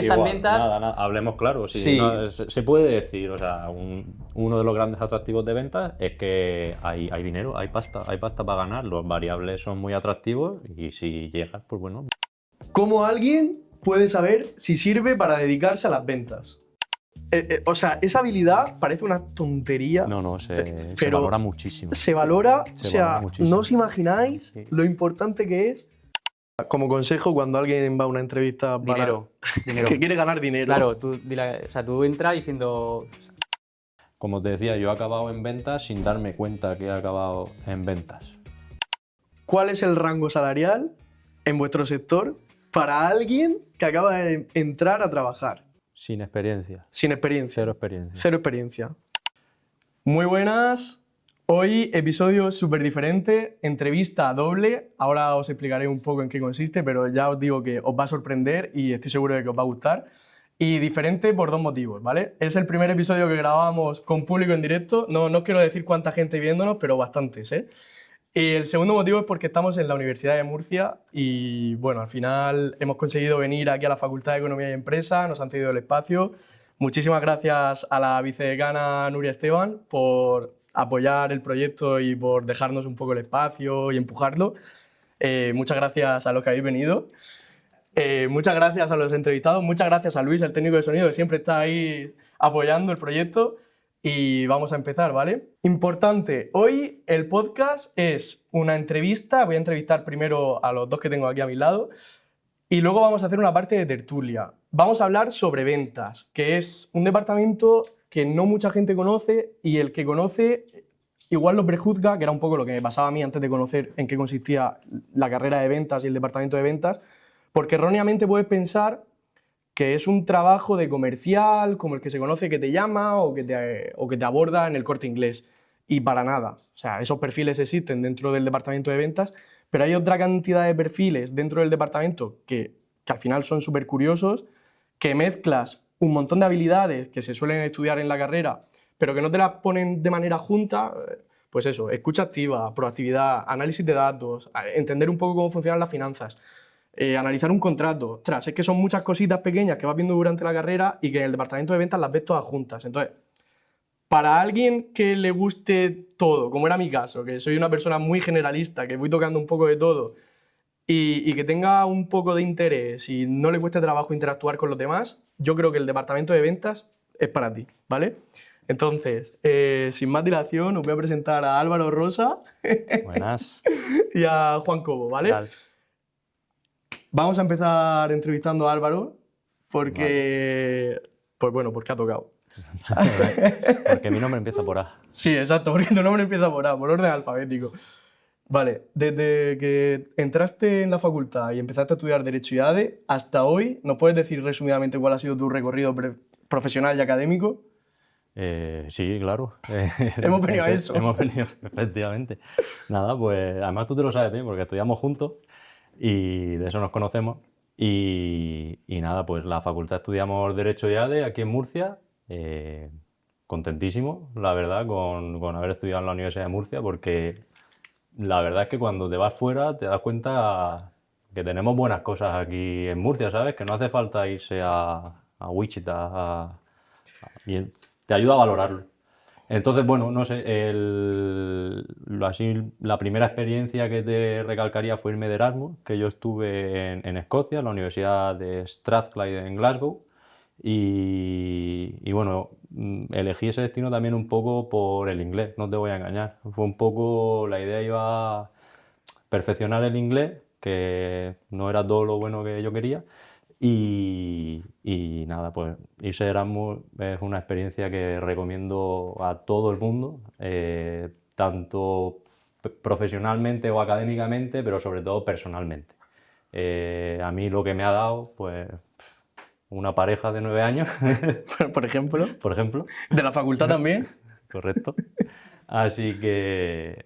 Estas Igual, ventas... nada, hablemos claro. Sí. No, se puede decir, o sea, uno de los grandes atractivos de ventas es que hay dinero, hay pasta para ganar, los variables son muy atractivos y si llegas, pues bueno. ¿Cómo alguien puede saber si sirve para dedicarse a las ventas? O sea, esa habilidad parece una tontería. No, se pero valora muchísimo. Se valora, Se valora muchísimo. no os imagináis Sí. lo importante que es. Como consejo, cuando alguien va a una entrevista para... Dinero. que quiere ganar dinero. Claro, tú entras diciendo... Como te decía, yo he acabado en ventas sin darme cuenta que he acabado en ventas. ¿Cuál es el rango salarial en vuestro sector para alguien que acaba de entrar a trabajar? Sin experiencia. Sin experiencia. Cero experiencia. Cero experiencia. Muy buenas. Hoy episodio súper diferente, entrevista doble. Ahora os explicaré un poco en qué consiste, pero ya os digo que os va a sorprender y estoy seguro de que os va a gustar. Y diferente por dos motivos, ¿vale? Es el primer episodio que grabamos con público en directo. No os quiero decir cuánta gente viéndonos, pero bastantes, ¿eh? Y el segundo motivo es porque estamos en la Universidad de Murcia y, bueno, al final hemos conseguido venir aquí a la Facultad de Economía y Empresa, nos han cedido el espacio. Muchísimas gracias a la vicedecana Nuria Esteban por apoyar el proyecto y por dejarnos un poco el espacio y empujarlo. Muchas gracias a los que habéis venido. Muchas gracias a los entrevistados. Muchas gracias a Luis, el técnico de sonido, que siempre está ahí apoyando el proyecto. Y vamos a empezar, ¿vale? Importante, hoy el podcast es una entrevista. Voy a entrevistar primero a los dos que tengo aquí a mi lado y luego vamos a hacer una parte de tertulia. Vamos a hablar sobre ventas, que es un departamento que no mucha gente conoce y el que conoce igual lo prejuzga, que era un poco lo que me pasaba a mí antes de conocer en qué consistía la carrera de ventas y el departamento de ventas, porque erróneamente puedes pensar que es un trabajo de comercial, como el que se conoce, que te llama o que te aborda en el Corte Inglés. Y para nada. O sea, esos perfiles existen dentro del departamento de ventas, pero hay otra cantidad de perfiles dentro del departamento que al final son súper curiosos, que mezclas un montón de habilidades que se suelen estudiar en la carrera, pero que no te las ponen de manera junta. Pues eso, escucha activa, proactividad, análisis de datos, entender un poco cómo funcionan las finanzas. Analizar un contrato. Ostras, es que son muchas cositas pequeñas que vas viendo durante la carrera y que en el departamento de ventas las ves todas juntas. Entonces, para alguien que le guste todo, como era mi caso, que soy una persona muy generalista, que voy tocando un poco de todo y que tenga un poco de interés y no le cueste trabajo interactuar con los demás, yo creo que el departamento de ventas es para ti, ¿vale? Entonces, sin más dilación, os voy a presentar a Álvaro Rosa Buenas. y a Juan Cobo, ¿vale? Tal. Vamos a empezar entrevistando a Álvaro porque, pues bueno, porque ha tocado. Porque mi nombre empieza por A. Sí, exacto, porque tu nombre empieza por A, por orden alfabético. Vale, desde que entraste en la facultad y empezaste a estudiar Derecho y ADE hasta hoy, ¿nos puedes decir resumidamente cuál ha sido tu recorrido profesional y académico? Sí, claro. Hemos venido a eso. Hemos venido, efectivamente. Nada, pues además tú te lo sabes bien porque estudiamos juntos y de eso nos conocemos. Y nada, pues la facultad estudiamos Derecho y ADE aquí en Murcia. Contentísimo, la verdad, con haber estudiado en la Universidad de Murcia, porque la verdad es que cuando te vas fuera te das cuenta que tenemos buenas cosas aquí en Murcia, ¿sabes? Que no hace falta irse a Wichita y te ayuda a valorarlo. Entonces, bueno, no sé, así, la primera experiencia que te recalcaría fue irme de Erasmus, que yo estuve en Escocia, en la Universidad de Strathclyde en Glasgow, y bueno, elegí ese destino también un poco por el inglés, no te voy a engañar. Fue un poco, la idea iba a perfeccionar el inglés, que no era todo lo bueno que yo quería, y nada, pues irse a Erasmus es una experiencia que recomiendo a todo el mundo, tanto profesionalmente o académicamente, pero sobre todo personalmente. A mí lo que me ha dado, pues, una pareja de 9 años, Por ejemplo. por ejemplo. ¿De la facultad también? Correcto. Así que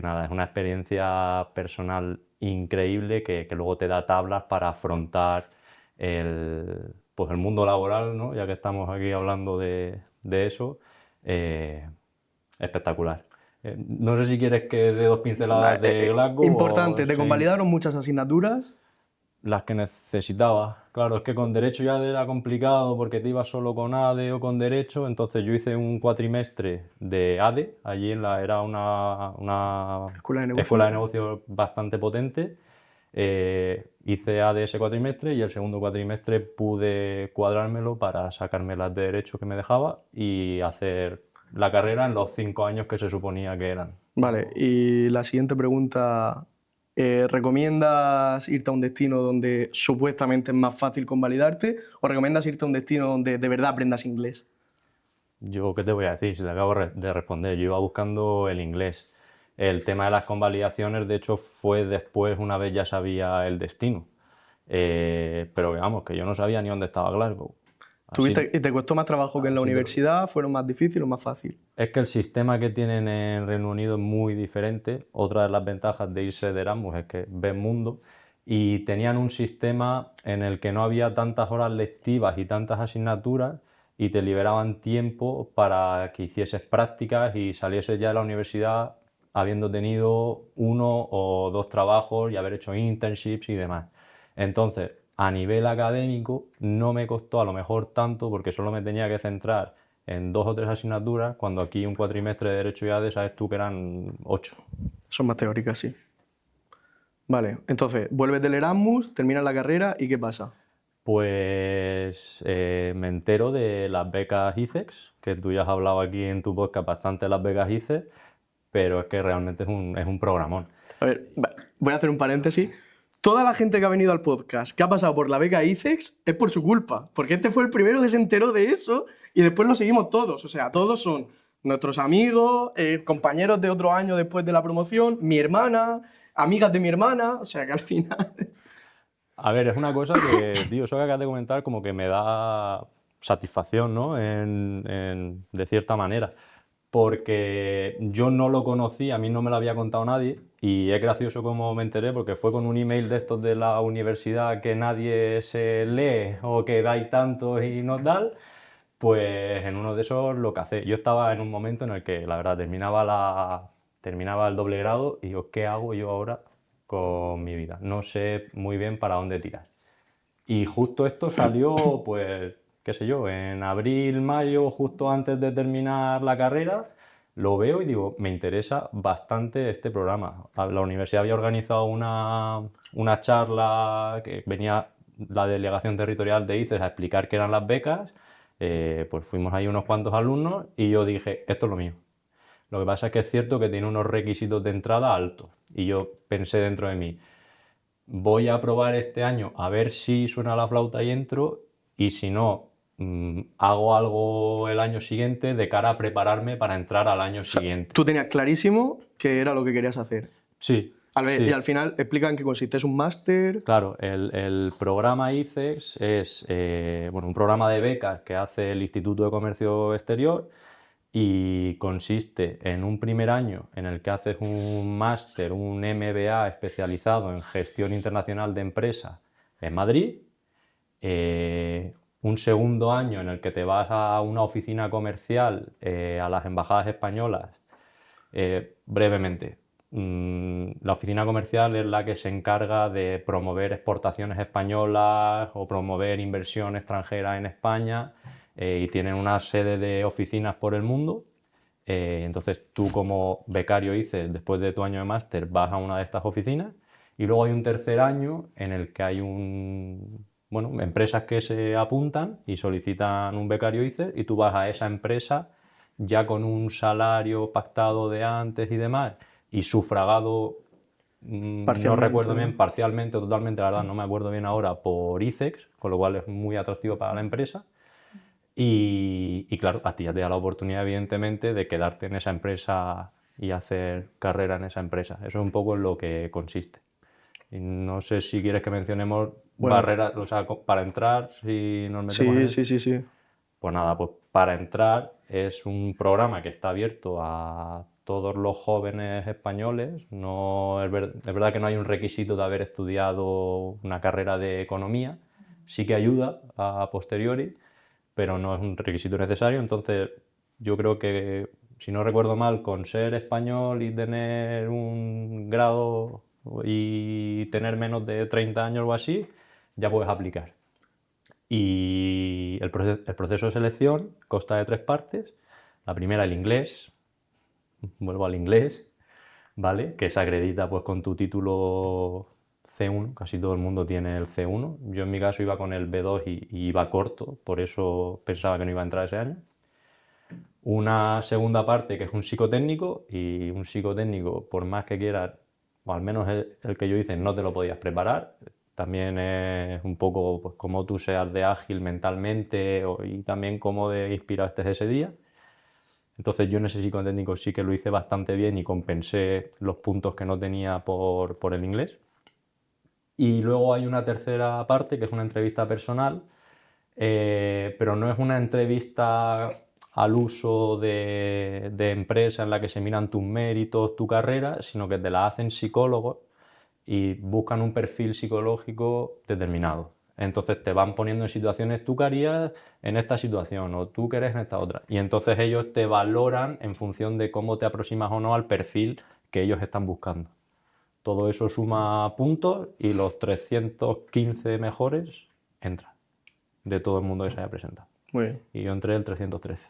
nada, es una experiencia personal increíble que luego te da tablas para afrontar pues el mundo laboral, ¿no? Ya que estamos aquí hablando de eso, espectacular. No sé si quieres que dé dos pinceladas de Glasgow. Importante, o ¿te sí. convalidaron muchas asignaturas? las que necesitaba. Claro, es que con derecho ya era complicado porque te ibas solo con ADE o con derecho, entonces yo hice un cuatrimestre de ADE, allí era una Escuela de negocio. escuela de negocios bastante potente. Hice ADE ese cuatrimestre y el segundo cuatrimestre pude cuadrármelo para sacarme las de derecho que me dejaba y hacer la carrera en los 5 años que se suponía que eran. Vale, y la siguiente pregunta, ¿recomiendas irte a un destino donde supuestamente es más fácil convalidarte o recomiendas irte a un destino donde de verdad aprendas inglés? Yo, ¿qué te voy a decir? Si te acabo de responder, yo iba buscando el inglés. El tema de las convalidaciones, de hecho, fue después, una vez ya sabía el destino. Pero vamos, que yo no sabía ni dónde estaba Glasgow. Así, ¿Y te costó más trabajo que en la así te lo digo. universidad? ¿Fueron más difíciles o más fácil? Es que el sistema que tienen en Reino Unido es muy diferente. Otra de las ventajas de irse de Erasmus es que ves mundo y tenían un sistema en el que no había tantas horas lectivas y tantas asignaturas y te liberaban tiempo para que hicieses prácticas y salieses ya de la universidad habiendo tenido 1 o 2 trabajos y haber hecho internships y demás. Entonces, a nivel académico no me costó a lo mejor tanto porque solo me tenía que centrar en 2 o 3 asignaturas, cuando aquí un cuatrimestre de Derecho y ADE, sabes tú que eran 8. Son más teóricas, sí. Vale, entonces, vuelves del Erasmus, terminas la carrera y ¿qué pasa? Pues me entero de las becas ICEX, que tú ya has hablado aquí en tu podcast bastante de las becas ICEX, pero es que realmente es un programón. A ver, voy a hacer un paréntesis. Toda la gente que ha venido al podcast, que ha pasado por la beca ICEX, es por su culpa, porque este fue el primero que se enteró de eso y después lo seguimos todos. O sea, todos son nuestros amigos, compañeros de otro año después de la promoción, mi hermana, amigas de mi hermana, o sea que al final... A ver, es una cosa que, tío, eso que acabas de comentar como que me da satisfacción, ¿no? De cierta manera. Porque yo no lo conocí, a mí no me lo había contado nadie y es gracioso como me enteré porque fue con un email de estos de la universidad que nadie se lee o que dais tantos y no tal, pues en uno de esos lo que hace. Yo estaba en un momento en el que la verdad terminaba el doble grado y digo, ¿qué hago yo ahora con mi vida? No sé muy bien para dónde tirar. Y justo esto salió, pues, qué sé yo, en abril, mayo, justo antes de terminar la carrera, lo veo y digo, me interesa bastante este programa. La universidad había organizado una charla que venía la delegación territorial de ICES a explicar qué eran las becas, pues fuimos ahí unos cuantos alumnos y yo dije, esto es lo mío. Lo que pasa es que es cierto que tiene unos requisitos de entrada altos y yo pensé dentro de mí, voy a probar este año a ver si suena la flauta y entro y si no, hago algo el año siguiente de cara a prepararme para entrar al año siguiente. Tú tenías clarísimo que era lo que querías hacer. Sí, Y sí. al final explican en qué consiste. ¿Es un máster? Claro, el programa ICEX es bueno, un programa de becas que hace el Instituto de Comercio Exterior y consiste en un primer año en el que haces un máster, un MBA especializado en gestión internacional de empresas en Madrid, un segundo año en el que te vas a una oficina comercial, a las embajadas españolas, brevemente. La oficina comercial es la que se encarga de promover exportaciones españolas o promover inversión extranjera en España y tienen una serie de oficinas por el mundo. Entonces tú como becario ICES, después de tu año de máster, vas a una de estas oficinas y luego hay un tercer año en el que hay bueno, empresas que se apuntan y solicitan un becario ICES y tú vas a esa empresa ya con un salario pactado de antes y demás y sufragado, no recuerdo bien, parcialmente o totalmente, la verdad no me acuerdo bien ahora, por ICEX, con lo cual es muy atractivo para la empresa. Y claro, a ti ya te da la oportunidad, evidentemente, de quedarte en esa empresa y hacer carrera en esa empresa. Eso es un poco en lo que consiste. Y no sé si quieres que mencionemos barreras, o sea, para entrar, si nos metemos en eso. Sí. Pues nada, pues para entrar es un programa que está abierto a todos los jóvenes españoles. No, es verdad que no hay un requisito de haber estudiado una carrera de economía. Sí que ayuda a posteriori, pero no es un requisito necesario. Entonces, yo creo que, si no recuerdo mal, con ser español y tener un grado y tener menos de 30 años o así, ya puedes aplicar. Y el proceso de selección consta de 3 partes. La primera, el inglés. Vuelvo al inglés, ¿vale? Que se acredita pues con tu título C1, casi todo el mundo tiene el C1. Yo en mi caso iba con el B2 y iba corto, por eso pensaba que no iba a entrar ese año. Una segunda parte que es un psicotécnico, y un psicotécnico, por más que quieras, o al menos el que yo hice, no te lo podías preparar. También es un poco pues, cómo tú seas de ágil mentalmente y también cómo de inspirado estés ese día. Entonces yo en ese psicotécnico sí que lo hice bastante bien y compensé los puntos que no tenía por el inglés. Y luego hay una tercera parte que es una entrevista personal, pero no es una entrevista al uso de empresa en la que se miran tus méritos, tu carrera, sino que te la hacen psicólogos y buscan un perfil psicológico determinado. Entonces te van poniendo en situaciones, tú qué harías en esta situación o tú qué eres en esta otra. Y entonces ellos te valoran en función de cómo te aproximas o no al perfil que ellos están buscando. Todo eso suma puntos y los 315 mejores entran de todo el mundo que se haya presentado. Muy bien. Y yo entré el 313.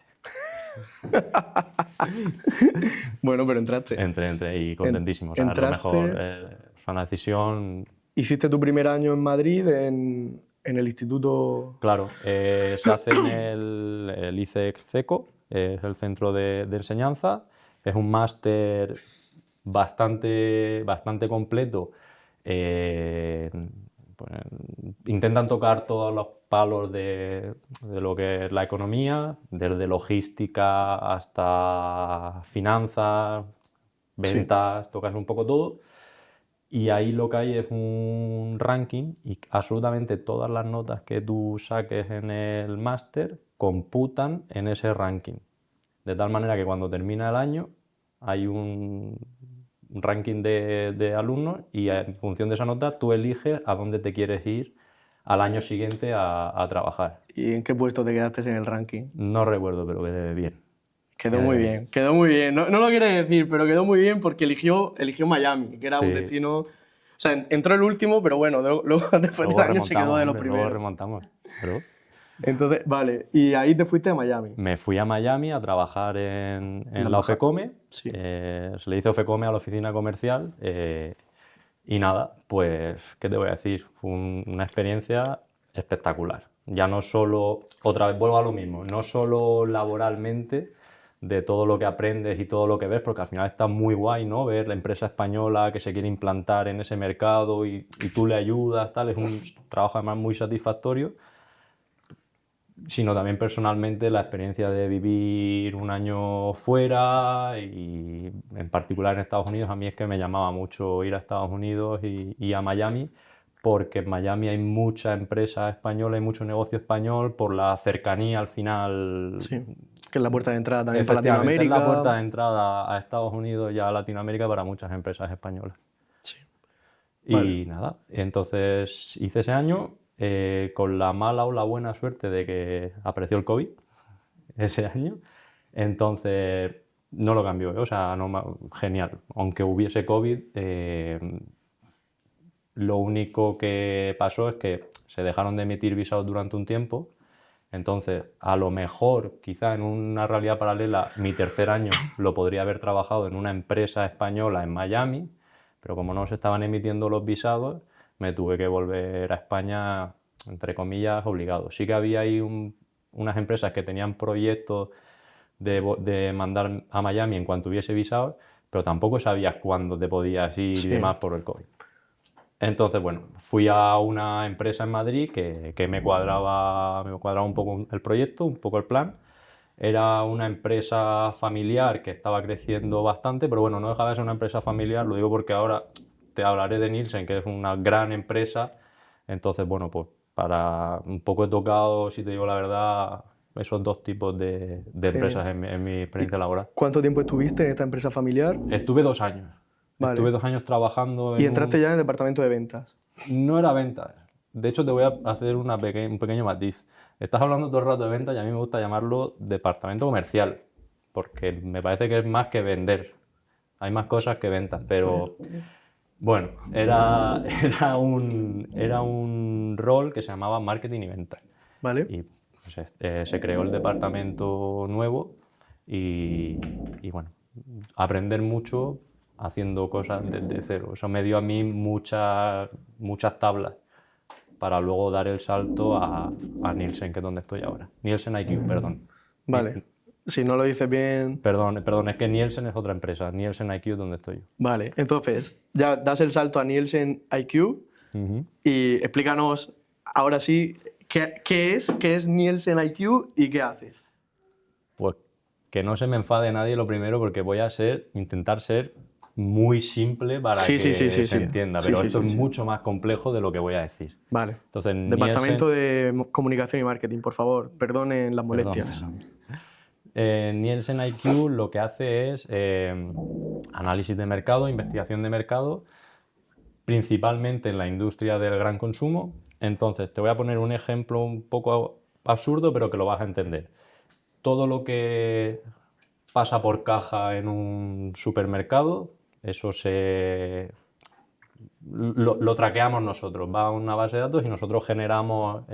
Bueno, pero entraste. Entré y contentísimo. O sea, es lo entraste. mejor. Fue una decisión. Hiciste tu primer año en Madrid, en el instituto... Claro, se hace en el ICEC-CECO, es el centro de enseñanza. Es un máster bastante completo. Pues, intentan tocar todos los palos de lo que es la economía, desde logística hasta finanzas, ventas, tocas un poco todo. Y ahí lo que hay es un ranking y absolutamente todas las notas que tú saques en el máster computan en ese ranking. De tal manera que cuando termina el año hay un ranking de alumnos y en función de esa nota tú eliges a dónde te quieres ir al año siguiente a trabajar. ¿Y en qué puesto te quedaste en el ranking? No recuerdo, pero quedé bien. Quedó muy bien, quedó muy bien. No, no lo quiere decir, pero quedó muy bien porque eligió Miami, que era un Sí. destino... O sea, entró el último, pero bueno, luego después del año se quedó de los Luego primeros. remontamos. Pero Entonces, vale, y ahí te fuiste a Miami. me fui a Miami a trabajar en la embajada. OFECOME. Sí. Se le dice OFECOME a la oficina comercial. Y nada, pues, ¿qué te voy a decir? Fue una experiencia espectacular. Ya no solo, otra vez vuelvo a lo mismo, no solo laboralmente, de todo lo que aprendes y todo lo que ves, porque al final está muy guay, ¿no? Ver la empresa española que se quiere implantar en ese mercado y tú le ayudas, tal, es un trabajo además muy satisfactorio, sino también personalmente la experiencia de vivir un año fuera y en particular en Estados Unidos. A mí es que me llamaba mucho ir a Estados Unidos y a Miami, porque en Miami hay mucha empresa española y mucho negocio español por la cercanía al final. Sí, que es la puerta de entrada también para Efectivamente, Latinoamérica. es la puerta de entrada a Estados Unidos y a Latinoamérica para muchas empresas españolas. Sí. Y Vale. nada, entonces hice ese año con la mala o la buena suerte de que apareció el COVID ese año. Entonces no lo cambió, ¿eh? O sea, genial. Aunque hubiese COVID, lo único que pasó es que se dejaron de emitir visados durante un tiempo. Entonces, a lo mejor, quizá en una realidad paralela, mi tercer año lo podría haber trabajado en una empresa española en Miami, pero como no se estaban emitiendo los visados, me tuve que volver a España, entre comillas, obligado. Sí que había ahí unas empresas que tenían proyectos de mandar a Miami en cuanto hubiese visados, pero tampoco sabías cuándo te podías ir y demás por el COVID. Entonces, bueno, fui a una empresa en Madrid que me cuadraba un poco el proyecto, un poco el plan. Era una empresa familiar que estaba creciendo bastante, pero bueno, no dejaba de ser una empresa familiar, lo digo porque ahora te hablaré de Nielsen, que es una gran empresa. Entonces, bueno, pues para un poco he tocado, si te digo la verdad, esos dos tipos de empresas en mi experiencia laboral. ¿Cuánto tiempo estuviste en esta empresa familiar? Estuve 2 años. Vale. Estuve 2 años trabajando en Y entraste ya en el departamento de ventas. No era ventas. De hecho, te voy a hacer un pequeño matiz. Estás hablando todo el rato de ventas y a mí me gusta llamarlo departamento comercial, porque me parece que es más que vender. Hay más cosas que ventas, pero Bueno, era un rol que se llamaba marketing y ventas. ¿Vale? Y pues, se creó el departamento nuevo y bueno, aprender mucho haciendo cosas desde cero. Eso me dio a mí muchas tablas para luego dar el salto a Nielsen, que es donde estoy ahora. Nielsen IQ, perdón. Vale. Si no lo dices bien... Perdón, es que Nielsen es otra empresa. Nielsen IQ es donde estoy yo. Vale, entonces, ya das el salto a Nielsen IQ Ujú. y explícanos ahora sí qué es Nielsen IQ y qué haces. Pues que no se me enfade nadie lo primero, porque voy a intentar ser muy simple para Sí, sí, que sí, sí, se sí. entienda, Sí, pero sí, esto sí, es sí. mucho más complejo de lo que voy a decir. Vale. Entonces, Departamento de Comunicación y Marketing, por favor, perdonen las molestias. Nielsen IQ lo que hace es análisis de mercado, investigación de mercado, principalmente en la industria del gran consumo. Entonces, te voy a poner un ejemplo un poco absurdo, pero que lo vas a entender. Todo lo que pasa por caja en un supermercado, eso lo traqueamos nosotros. Va a una base de datos y nosotros generamos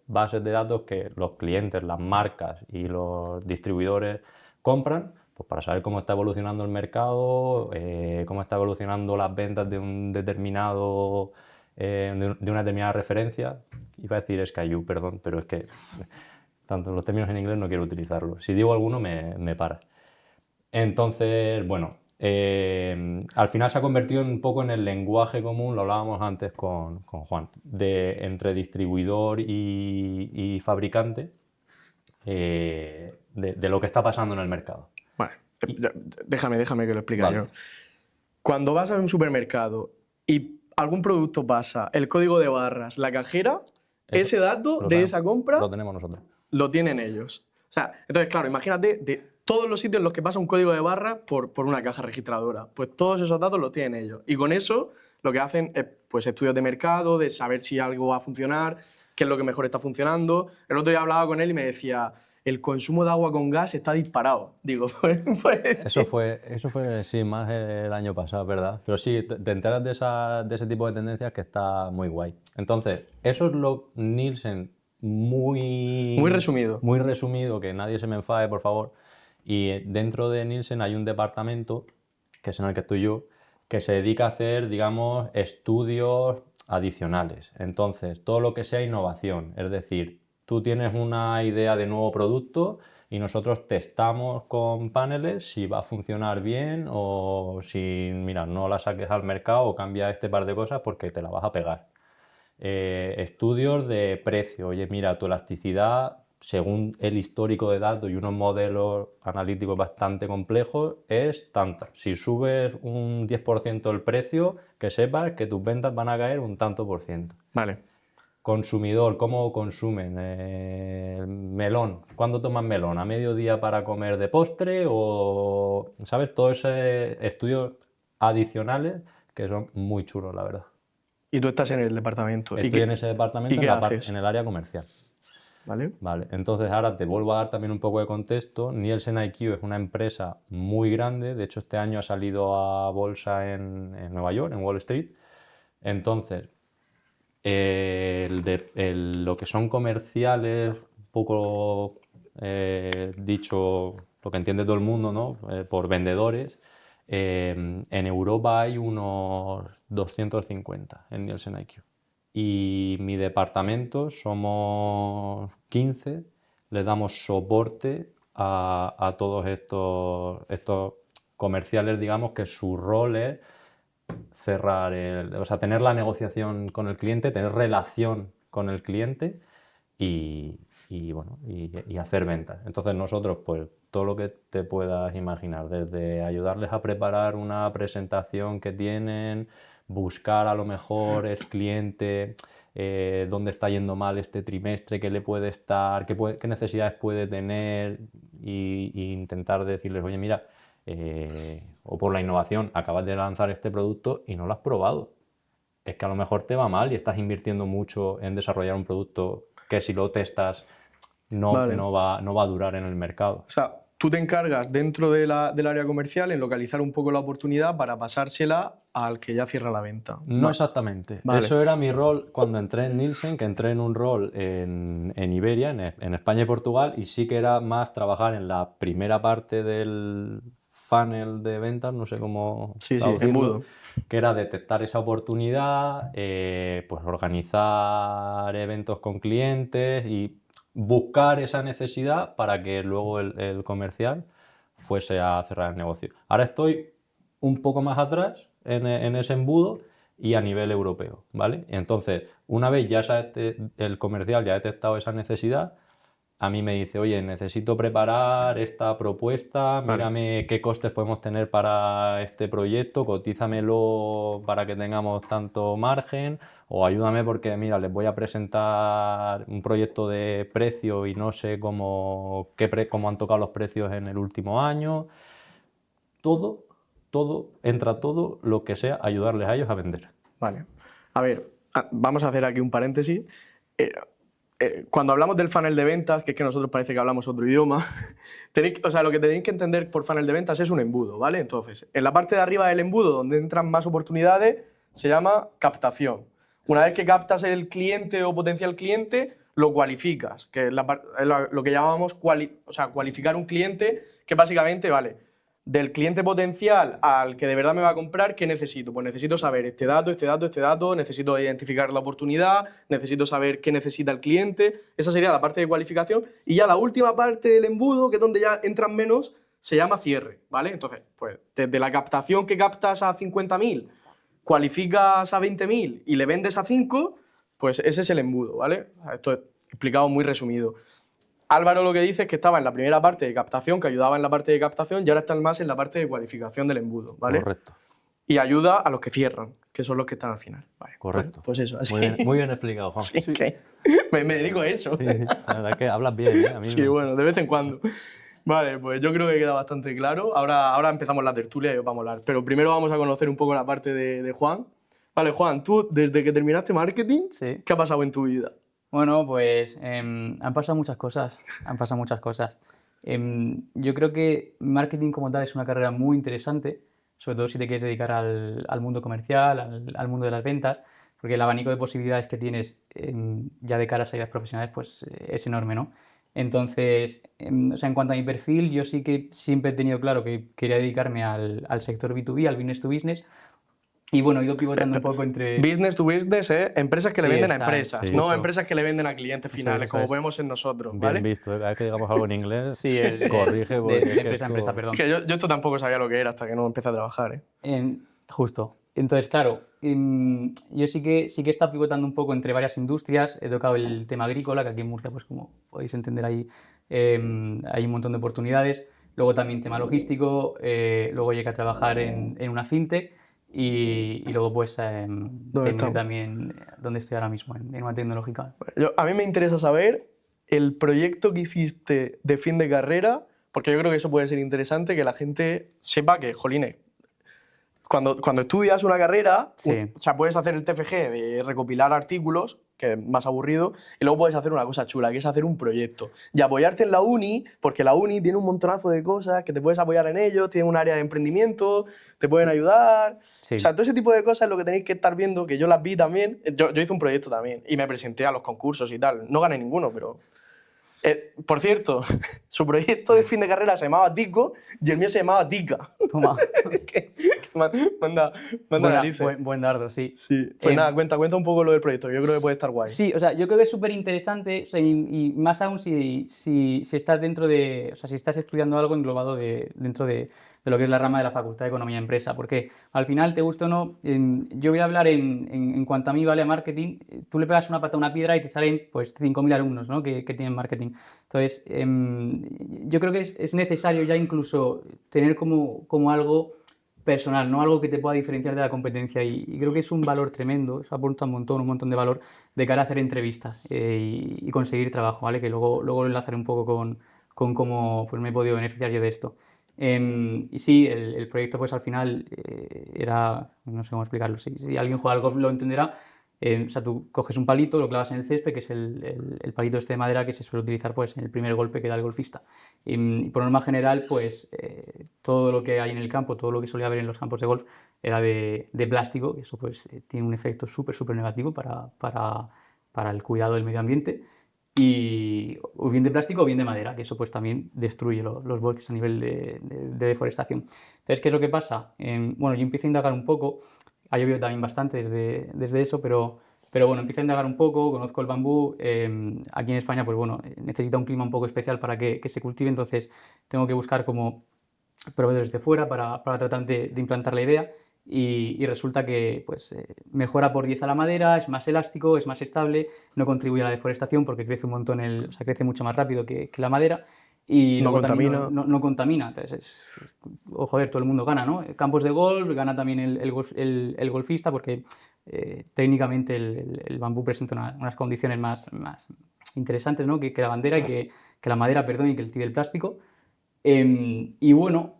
bases de datos que los clientes, las marcas y los distribuidores compran, pues para saber cómo está evolucionando el mercado, cómo está evolucionando las ventas de un determinado, de una determinada referencia. Iba a decir SKU, perdón, pero es que tanto los términos en inglés no quiero utilizarlos. Si digo alguno, me para. Entonces, bueno, al final se ha convertido un poco en el lenguaje común, lo hablábamos antes con Juan, entre distribuidor y fabricante, de lo que está pasando en el mercado. Vale, déjame que lo explique Vale. yo. Cuando vas a un supermercado y algún producto pasa, el código de barras, la cajera, Eso ese dato lo de sabemos, esa compra lo tenemos nosotros. lo tienen ellos. O sea, entonces, claro, imagínate de todos los sitios en los que pasa un código de barra por una caja registradora. Pues todos esos datos los tienen ellos. Y con eso lo que hacen es pues, estudios de mercado, de saber si algo va a funcionar, qué es lo que mejor está funcionando. El otro día hablaba con él y me decía, el consumo de agua con gas está disparado. Digo, pues Eso fue, sí, más el año pasado, ¿verdad? Pero sí, te enteras de ese tipo de tendencias que está muy guay. Entonces, eso es lo Nielsen muy resumido. muy resumido, que nadie se me enfade, por favor. Y dentro de Nielsen hay un departamento, que es en el que estoy yo, que se dedica a hacer, digamos, estudios adicionales. Entonces, todo lo que sea innovación, es decir, tú tienes una idea de nuevo producto y nosotros testamos con paneles si va a funcionar bien o si, mira, no la saques al mercado o cambia este par de cosas porque te la vas a pegar. Estudios de precio, oye, mira, tu elasticidad, según el histórico de datos y unos modelos analíticos bastante complejos, es tanta. Si subes un 10% el precio, que sepas que tus ventas van a caer un tanto por ciento. Vale. Consumidor, ¿cómo consumen? Melón, ¿cuándo toman melón? ¿A mediodía para comer de postre? O, ¿sabes? Todos esos estudios adicionales que son muy chulos, la verdad. Y tú estás en el departamento. Estoy en ese departamento, ¿Y qué haces? en el área comercial. ¿Vale? Vale, entonces ahora te vuelvo a dar también un poco de contexto. Nielsen IQ es una empresa muy grande, de hecho este año ha salido a bolsa en Nueva York, en Wall Street. Entonces, lo que son comerciales, un poco dicho, lo que entiende todo el mundo, ¿no? Por vendedores, en Europa hay unos 250 en Nielsen IQ. Y mi departamento somos 15, le damos soporte a todos estos comerciales, digamos, que su rol es cerrar, o sea, tener la negociación con el cliente, tener relación con el cliente bueno, y hacer ventas. Entonces nosotros, pues todo lo que te puedas imaginar, desde ayudarles a preparar una presentación que tienen, buscar a lo mejor el cliente, dónde está yendo mal este trimestre, qué le puede estar, qué necesidades puede tener y intentar decirles, oye, mira, o por la innovación, acabas de lanzar este producto y no lo has probado. Es que a lo mejor te va mal y estás invirtiendo mucho en desarrollar un producto que si lo testas Vale. no va a durar en el mercado. O sea, tú te encargas dentro del área comercial en localizar un poco la oportunidad para pasársela al que ya cierra la venta. No exactamente. Vale. Eso era mi rol cuando entré en Nielsen, que entré en un rol en Iberia, en España y Portugal, y sí que era más trabajar en la primera parte del funnel de ventas, no sé cómo Sí, traducirlo, embudo. que era detectar esa oportunidad, pues organizar eventos con clientes y buscar esa necesidad para que luego el comercial fuese a cerrar el negocio. Ahora estoy un poco más atrás en ese embudo y a nivel europeo, ¿vale? Entonces, una vez ya el comercial ya ha detectado esa necesidad, a mí me dice, oye, necesito preparar esta propuesta, mírame qué costes podemos tener para este proyecto, cotízamelo para que tengamos tanto margen, o ayúdame porque, mira, les voy a presentar un proyecto de precio y no sé cómo han tocado los precios en el último año. Entra todo lo que sea ayudarles a ellos a vender. Vale. A ver, vamos a hacer aquí un paréntesis. Cuando hablamos del funnel de ventas, que es que nosotros parece que hablamos otro idioma, lo que tenéis que entender por funnel de ventas es un embudo, ¿vale? Entonces, en la parte de arriba del embudo, donde entran más oportunidades, se llama captación. Una vez que captas el cliente o potencial cliente, lo cualificas, que es lo que llamamos cualificar un cliente, que básicamente, vale, del cliente potencial al que de verdad me va a comprar, ¿qué necesito? Pues necesito saber este dato, necesito identificar la oportunidad, necesito saber qué necesita el cliente. Esa sería la parte de cualificación. Y ya la última parte del embudo, que es donde ya entran menos, se llama cierre, ¿vale? Entonces, pues desde la captación que captas a 50.000, cualificas a 20.000 y le vendes a 5, pues ese es el embudo, ¿vale? Esto es explicado muy resumido. Álvaro lo que dice es que estaba en la primera parte de captación, que ayudaba en la parte de captación, y ahora están más en la parte de cualificación del embudo, ¿vale? Correcto. Y ayuda a los que cierran, que son los que están al final. Vale, correcto. Pues eso, así. Muy bien explicado, Juan. Sí, que me dedico a eso. Sí, la verdad es que hablas bien, ¿eh? A mí Sí, bueno, de vez en cuando. Vale, pues yo creo que queda bastante claro. Ahora empezamos la tertulia y os vamos a hablar. Pero primero vamos a conocer un poco la parte de Juan. Vale, Juan, tú desde que terminaste marketing, Sí. ¿qué ha pasado en tu vida? Bueno, pues han pasado muchas cosas, yo creo que marketing como tal es una carrera muy interesante, sobre todo si te quieres dedicar al mundo comercial, al mundo de las ventas, porque el abanico de posibilidades que tienes ya de cara a salidas profesionales pues es enorme, ¿no? Entonces, o sea, en cuanto a mi perfil, yo sí que siempre he tenido claro que quería dedicarme al sector B2B, al business to business, y bueno, he ido pivotando un poco entre... Business to business, ¿eh? Empresas que le Sí, venden a exacto, empresas, sí, no justo. empresas que le venden a clientes finales, eso como es. podemos ser nosotros, Bien ¿vale? visto, ¿eh? Cada vez que digamos algo en inglés, Sí, corrige porque de es que empresa a empresa, esto- perdón. Que yo esto tampoco sabía lo que era hasta que no empecé a trabajar, ¿eh? Justo. Entonces, claro, yo sí que he estado pivotando un poco entre varias industrias. He tocado el tema agrícola, que aquí en Murcia, pues como podéis entender, hay un montón de oportunidades. Luego también tema logístico. Luego llegué a trabajar en una fintech y luego pues terminé estamos? también donde estoy ahora mismo, en una tecnológica. A mí me interesa saber el proyecto que hiciste de fin de carrera, porque yo creo que eso puede ser interesante, que la gente sepa que, jolines, cuando estudias una carrera, Sí. o sea, puedes hacer el TFG de recopilar artículos, que es más aburrido, y luego puedes hacer una cosa chula, que es hacer un proyecto. Y apoyarte en la uni, porque la uni tiene un montonazo de cosas que te puedes apoyar en ellos, tiene un área de emprendimiento, te pueden ayudar. Sí. O sea, todo ese tipo de cosas es lo que tenéis que estar viendo, que yo las vi también. Yo hice un proyecto también y me presenté a los concursos y tal. No gané ninguno, pero... por cierto, su proyecto de fin de carrera se llamaba Tico y el mío se llamaba Tica. Toma. Que manda narices. Buen dardo, sí. Sí, pues Em, nada, cuenta un poco lo del proyecto, yo creo que puede estar guay. Sí, o sea, yo creo que es súper interesante, o sea, y más aún si estás dentro de, o sea, si estás estudiando algo englobado dentro de lo que es la rama de la Facultad de Economía y Empresa, porque al final, te gusta o no, yo voy a hablar en cuanto a mí, ¿vale? A marketing, tú le pegas una pata a una piedra y te salen pues 5.000 alumnos, ¿no? que tienen marketing. Entonces, yo creo que es necesario ya incluso tener como algo personal, no algo que te pueda diferenciar de la competencia y creo que es un valor tremendo, eso aporta un montón de valor de cara a hacer entrevistas y conseguir trabajo, ¿vale? Que luego lo enlazaré un poco con cómo pues, me he podido beneficiar yo de esto. Y sí, el proyecto pues al final era, no sé cómo explicarlo, si alguien juega al golf lo entenderá, O sea, tú coges un palito, lo clavas en el césped, que es el palito este de madera que se suele utilizar pues, en el primer golpe que da el golfista. Y por norma general, pues todo lo que hay en el campo, todo lo que solía haber en los campos de golf era de plástico, y eso pues tiene un efecto súper negativo para el cuidado del medio ambiente. Y o bien de plástico o bien de madera, que eso pues también destruye los bosques a nivel de deforestación. Entonces, ¿qué es lo que pasa? Bueno, yo empiezo a indagar un poco, ha llovido también bastante desde eso, pero bueno, empiezo a indagar un poco, conozco el bambú. Aquí en España, pues bueno, necesita un clima un poco especial para que se cultive, entonces tengo que buscar como proveedores de fuera para tratar de implantar la idea. Y resulta que pues, mejora por 10 a la madera, es más elástico, es más estable, no contribuye a la deforestación porque crece un montón, o sea, crece mucho más rápido que la madera y No luego también contamina. no contamina. Entonces, joder, todo el mundo gana, ¿no? Campos de golf, gana también el golfista porque técnicamente el bambú presenta unas condiciones más interesantes, ¿no? que la bandera y que la madera, perdón, y que el plástico. Y bueno,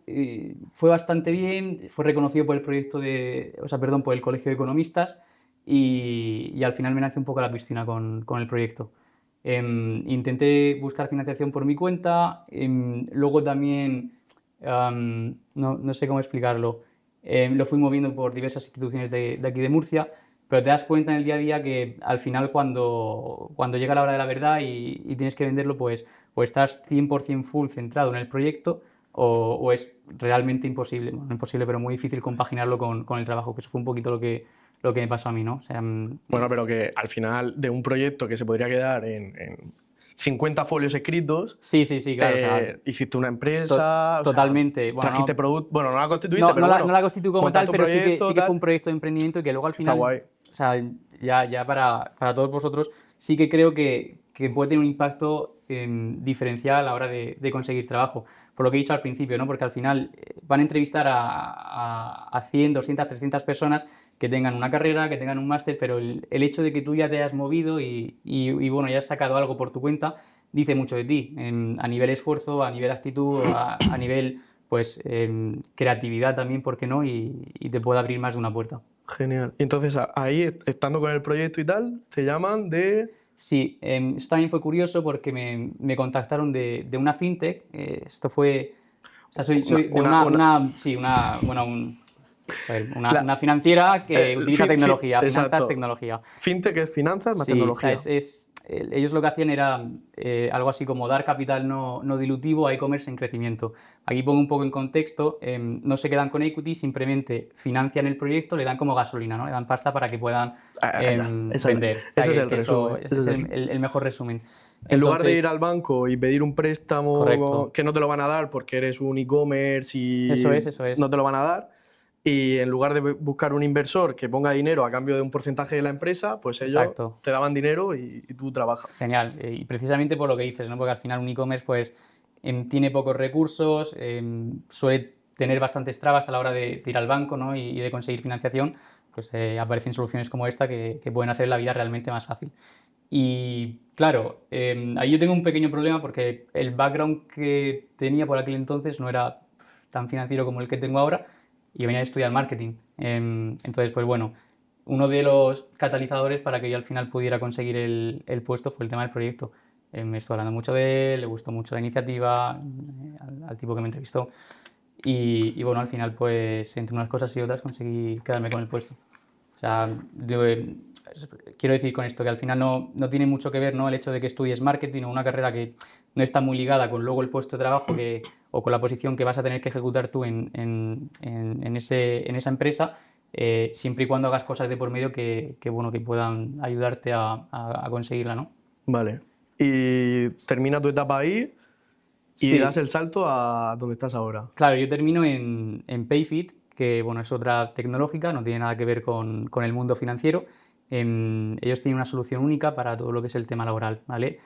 fue bastante bien, fue reconocido por el proyecto por el Colegio de Economistas y al final me lancé un poco a la piscina con el proyecto. Intenté buscar financiación por mi cuenta, luego también, no sé cómo explicarlo, lo fui moviendo por diversas instituciones de aquí de Murcia, pero te das cuenta en el día a día que al final cuando llega la hora de la verdad y tienes que venderlo, pues o estás 100% full centrado en el proyecto o es realmente imposible, bueno, no imposible, pero muy difícil compaginarlo con el trabajo, que eso fue un poquito lo que me pasó a mí, ¿no? O sea, Bueno, pero que al final de un proyecto que se podría quedar en 50 folios escritos, sí, claro, o sea, hiciste una empresa, o sea, totalmente. Bueno, trajiste no, producto, bueno, no la constituiste, pero no bueno, la constituyo como tal, montaste un pero proyecto, sí que fue tal, un proyecto de emprendimiento y que luego al está final, guay. o sea, ya para todos vosotros, sí que creo que puede tener un impacto diferencial a la hora de conseguir trabajo. Por lo que he dicho al principio, ¿no? Porque al final van a entrevistar a 100, 200, 300 personas que tengan una carrera, que tengan un máster, pero el hecho de que tú ya te hayas movido y bueno, ya has sacado algo por tu cuenta, dice mucho de ti, a nivel esfuerzo, a nivel actitud, a nivel pues creatividad también, ¿por qué no? Y te puede abrir más de una puerta. Genial. Y entonces ahí, estando con el proyecto y tal, te llaman de... Sí, esto también fue curioso porque me contactaron de una fintech. Esto fue, o sea, soy de bueno, la- una financiera que utiliza tecnología, finanzas, exacto. tecnología. Fintech es finanzas más Sí, o sea, tecnología. ellos lo que hacían era algo así como dar capital no dilutivo a e-commerce en crecimiento. Aquí pongo un poco en contexto, no se quedan con equity, simplemente financian el proyecto, le dan como gasolina, ¿no? Le dan pasta para que puedan Ya. vender. O sea, Ese es el que resumen. ese es el mejor resumen. En lugar de ir Entonces, al banco y pedir un préstamo correcto. que no te lo van a dar porque eres un e-commerce y Eso es. no te lo van a dar, y en lugar de buscar un inversor que ponga dinero a cambio de un porcentaje de la empresa, pues ellos Exacto. te daban dinero y tú trabajas. Genial. Y precisamente por lo que dices, ¿no? Porque al final un e-commerce pues tiene pocos recursos, suele tener bastantes trabas a la hora de ir al banco, ¿no? y de conseguir financiación, pues aparecen soluciones como esta que pueden hacer la vida realmente más fácil. Y claro, ahí yo tengo un pequeño problema porque el background que tenía por aquel entonces no era tan financiero como el que tengo ahora y venía a estudiar marketing. Entonces, pues bueno, uno de los catalizadores para que yo al final pudiera conseguir el puesto fue el tema del proyecto. Me estuve hablando mucho de él, le gustó mucho la iniciativa, al tipo que me entrevistó. Y bueno, al final, pues entre unas cosas y otras conseguí quedarme con el puesto. O sea, quiero decir con esto que al final no tiene mucho que ver, ¿no? El hecho de que estudies marketing o una carrera que no está muy ligada con luego el puesto de trabajo o con la posición que vas a tener que ejecutar tú en esa empresa, siempre y cuando hagas cosas de por medio bueno, que puedan ayudarte a conseguirla, ¿no? Vale. Y termina tu etapa ahí y das Sí, el salto a donde estás ahora. claro, yo termino en Payfit, que bueno, es otra tecnológica, no tiene nada que ver con el mundo financiero. Ellos tienen una solución única para todo lo que es el tema laboral, ¿vale?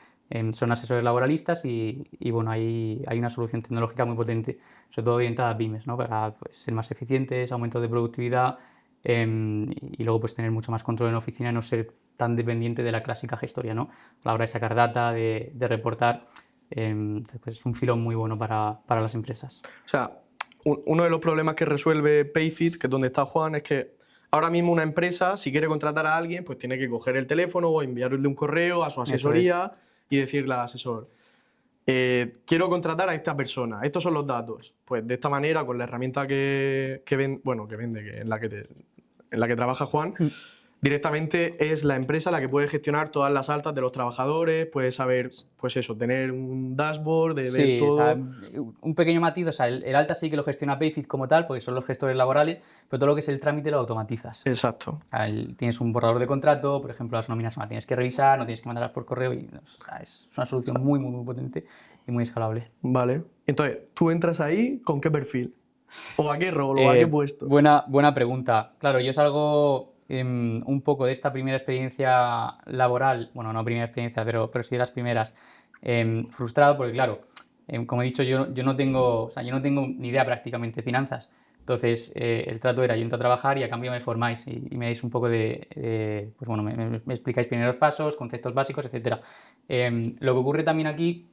Son asesores laboralistas y bueno, hay una solución tecnológica muy potente, sobre todo orientada a pymes, ¿no? Para pues, ser más eficientes, aumento de productividad y luego pues tener mucho más control en la oficina y no ser tan dependiente de la clásica gestoría, ¿no? A la hora de sacar data, de reportar. Pues es un filón muy bueno para las empresas. O sea, uno de los problemas que resuelve Payfit, que es donde está Juan, es que ahora mismo una empresa, si quiere contratar a alguien, pues tiene que coger el teléfono o enviarle un correo a su asesoría y decirle al asesor, quiero contratar a esta persona, estos son los datos. Pues de esta manera, con la herramienta que vende, en la que trabaja Juan, directamente es la empresa la que puede gestionar todas las altas de los trabajadores, puede saber, pues eso, tener un dashboard, de ver Sí, o todo. sea, un pequeño matiz, o sea, el alta sí que lo gestiona Payfit como tal, porque son los gestores laborales, pero todo lo que es el trámite lo automatizas. Exacto. Tienes un borrador de contrato, por ejemplo, las nóminas no las tienes que revisar, no tienes que mandarlas por correo, y o sea, es una solución muy, muy, muy potente y muy escalable. Vale. Entonces, ¿tú entras ahí con qué perfil? ¿O a qué rol? ¿O a qué puesto? Buena pregunta. Claro, yo salgo un poco de esta primera experiencia laboral, bueno, no primera experiencia, pero sí de las primeras, frustrado porque, claro, como he dicho, yo no tengo, o sea, yo no tengo ni idea prácticamente de finanzas. Entonces, el trato era, yo entro a trabajar y a cambio me formáis y me dais un poco pues bueno, me explicáis primeros pasos, conceptos básicos, etc. Lo que ocurre también aquí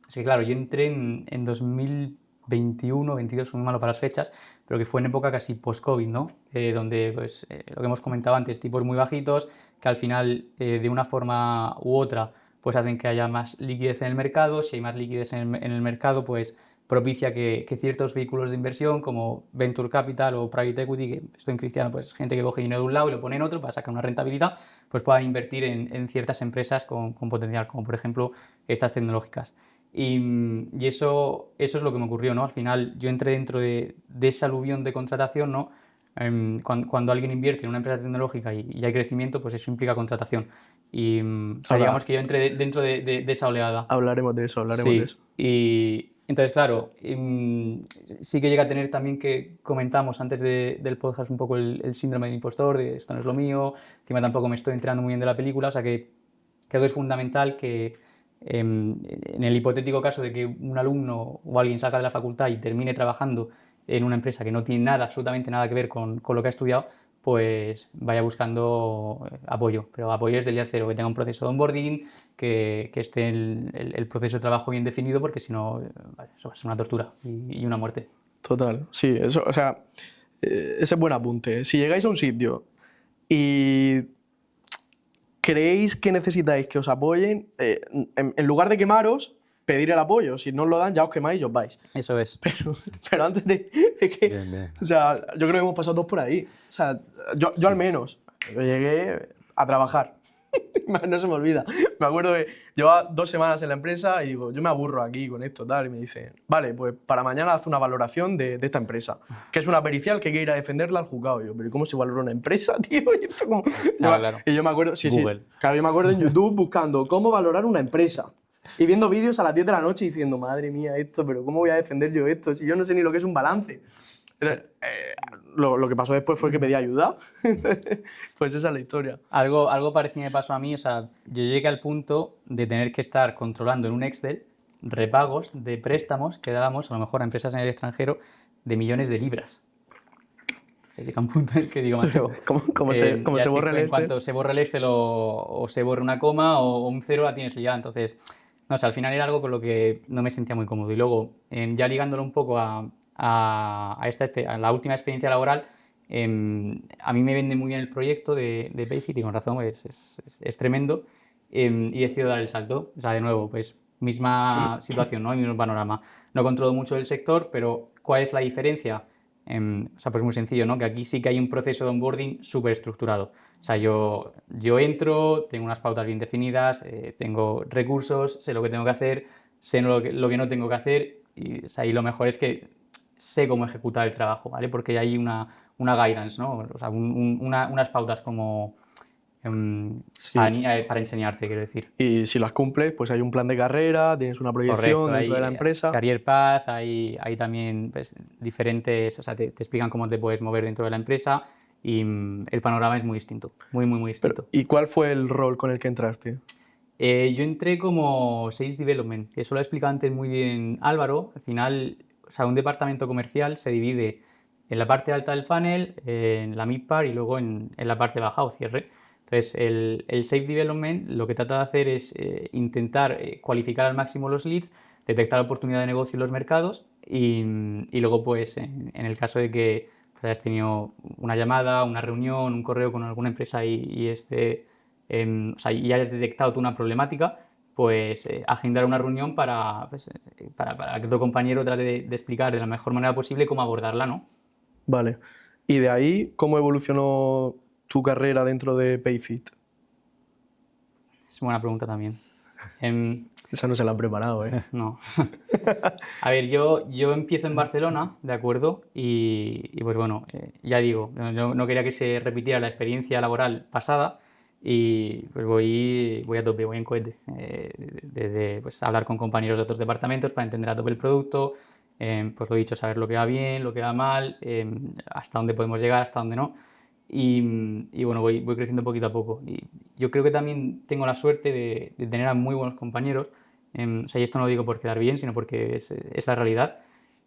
es que, claro, yo entré en 2021, 22, soy muy malo para las fechas, pero que fue en época casi post-COVID, ¿no? Donde, pues, lo que hemos comentado antes, tipos muy bajitos, que al final, de una forma u otra, pues hacen que haya más liquidez en el mercado. Si hay más liquidez en el mercado, pues propicia que ciertos vehículos de inversión como Venture Capital o Private Equity, que estoy en cristiano, pues gente que coge dinero de un lado y lo pone en otro para sacar una rentabilidad, pues puedan invertir en ciertas empresas con potencial, como por ejemplo estas tecnológicas. Y eso es lo que me ocurrió, ¿no? Al final yo entré dentro de ese aluvión de contratación, ¿no? Cuando alguien invierte en una empresa tecnológica y hay crecimiento, pues eso implica contratación. O sea, Ahora, digamos que yo entré dentro de esa oleada. hablaremos de eso, hablaremos de Sí, eso. y entonces, claro, sí que llega a tener también que comentamos antes del podcast un poco el síndrome del impostor, de esto no es lo mío, encima tampoco me estoy enterando muy bien de la película, o sea que creo que es fundamental que en el hipotético caso de que un alumno o alguien salga de la facultad y termine trabajando en una empresa que no tiene nada, absolutamente nada que ver con lo que ha estudiado, pues vaya buscando apoyo, pero apoyo desde el día cero, que tenga un proceso de onboarding, que esté el proceso de trabajo bien definido, porque si no, vale, eso va a ser una tortura y una muerte. Total, sí, eso, o sea, ese es buen apunte. Si llegáis a un sitio y creéis que necesitáis que os apoyen, en lugar de quemaros, pedir el apoyo. Si no os lo dan, ya os quemáis y os vais. Eso es. Pero antes de es que, Bien, bien. o sea, yo creo que hemos pasado todos por ahí. O sea, yo al menos, yo llegué a trabajar. No se me olvida. Me acuerdo que llevaba 2 semanas en la empresa y digo, yo me aburro aquí con esto, tal. Y me dicen, vale, pues para mañana haz una valoración de esta empresa, que es una pericial que hay que ir a defenderla al juzgado. Y yo, pero ¿y cómo se valora una empresa, tío? Y, esto como... Claro. y yo me acuerdo, sí, Google. sí. Claro, yo me acuerdo en YouTube buscando cómo valorar una empresa. Y viendo vídeos a las 10 de la noche diciendo, madre mía, esto, pero ¿cómo voy a defender yo esto? Si yo no sé ni lo que es un balance. Lo que pasó después fue que pedí ayuda. Pues esa es la historia. Algo parecido me pasó a mí, o sea, yo llegué al punto de tener que estar controlando en un Excel repagos de préstamos que dábamos a lo mejor a empresas en el extranjero de millones de libras. Llega un punto en el que digo, macho, ¿Cómo ya se es que borra el en Excel? cuanto se borra el Excel o se borra una coma o un cero la tienes ya. Entonces, no sé, al final era algo con lo que no me sentía muy cómodo. Y luego, ya ligándolo un poco a la última experiencia laboral, a mí me vende muy bien el proyecto de Payfit y con razón, es tremendo, y decido dar el salto. O sea, de nuevo, pues misma situación, ¿no? El mismo panorama. No controlo mucho del sector, pero ¿cuál es la diferencia? O sea, pues muy sencillo, ¿no? Que aquí sí que hay un proceso de onboarding súper estructurado. O sea, yo entro, tengo unas pautas bien definidas, tengo recursos, sé lo que tengo que hacer, sé lo que no tengo que hacer, y, o sea, y lo mejor es que sé cómo ejecutar el trabajo, ¿vale? Porque hay una guidance, ¿no? O sea, unas pautas como Sí. para enseñarte, quiero decir. Y si las cumples, pues hay un plan de carrera, tienes una proyección Correcto, dentro de la hay empresa. Career Path, hay también pues, diferentes, o sea, te explican cómo te puedes mover dentro de la empresa y el panorama es muy distinto, muy, muy, muy distinto. ¿Y cuál fue el rol con el que entraste? Yo entré como Sales Development, que eso lo ha explicado antes muy bien Álvaro. Al final, o sea, un departamento comercial se divide en la parte alta del funnel, en la mid-part y luego en la parte baja o cierre. Entonces, el Sales Development lo que trata de hacer es intentar cualificar al máximo los leads, detectar oportunidad de negocio en los mercados y luego, pues, en el caso de que pues hayas tenido una llamada, una reunión, un correo con alguna empresa o sea, y hayas detectado tú una problemática, pues agendar una reunión para que otro compañero trate de explicar de la mejor manera posible cómo abordarla, ¿no? Vale. Y de ahí, ¿cómo evolucionó tu carrera dentro de Payfit? Es buena pregunta también. Esa no se la han preparado, ¿eh? No. A ver, yo empiezo en Barcelona, ¿de acuerdo? Y pues bueno, ya digo, no quería que se repitiera la experiencia laboral pasada y pues voy a tope, voy en cohete. Desde pues, hablar con compañeros de otros departamentos para entender a tope el producto, pues lo dicho, saber lo que va bien, lo que va mal, hasta dónde podemos llegar, hasta dónde no. Y bueno, voy creciendo poquito a poco. Y yo creo que también tengo la suerte de tener a muy buenos compañeros. O sea, y esto no lo digo por quedar bien, sino porque es la realidad.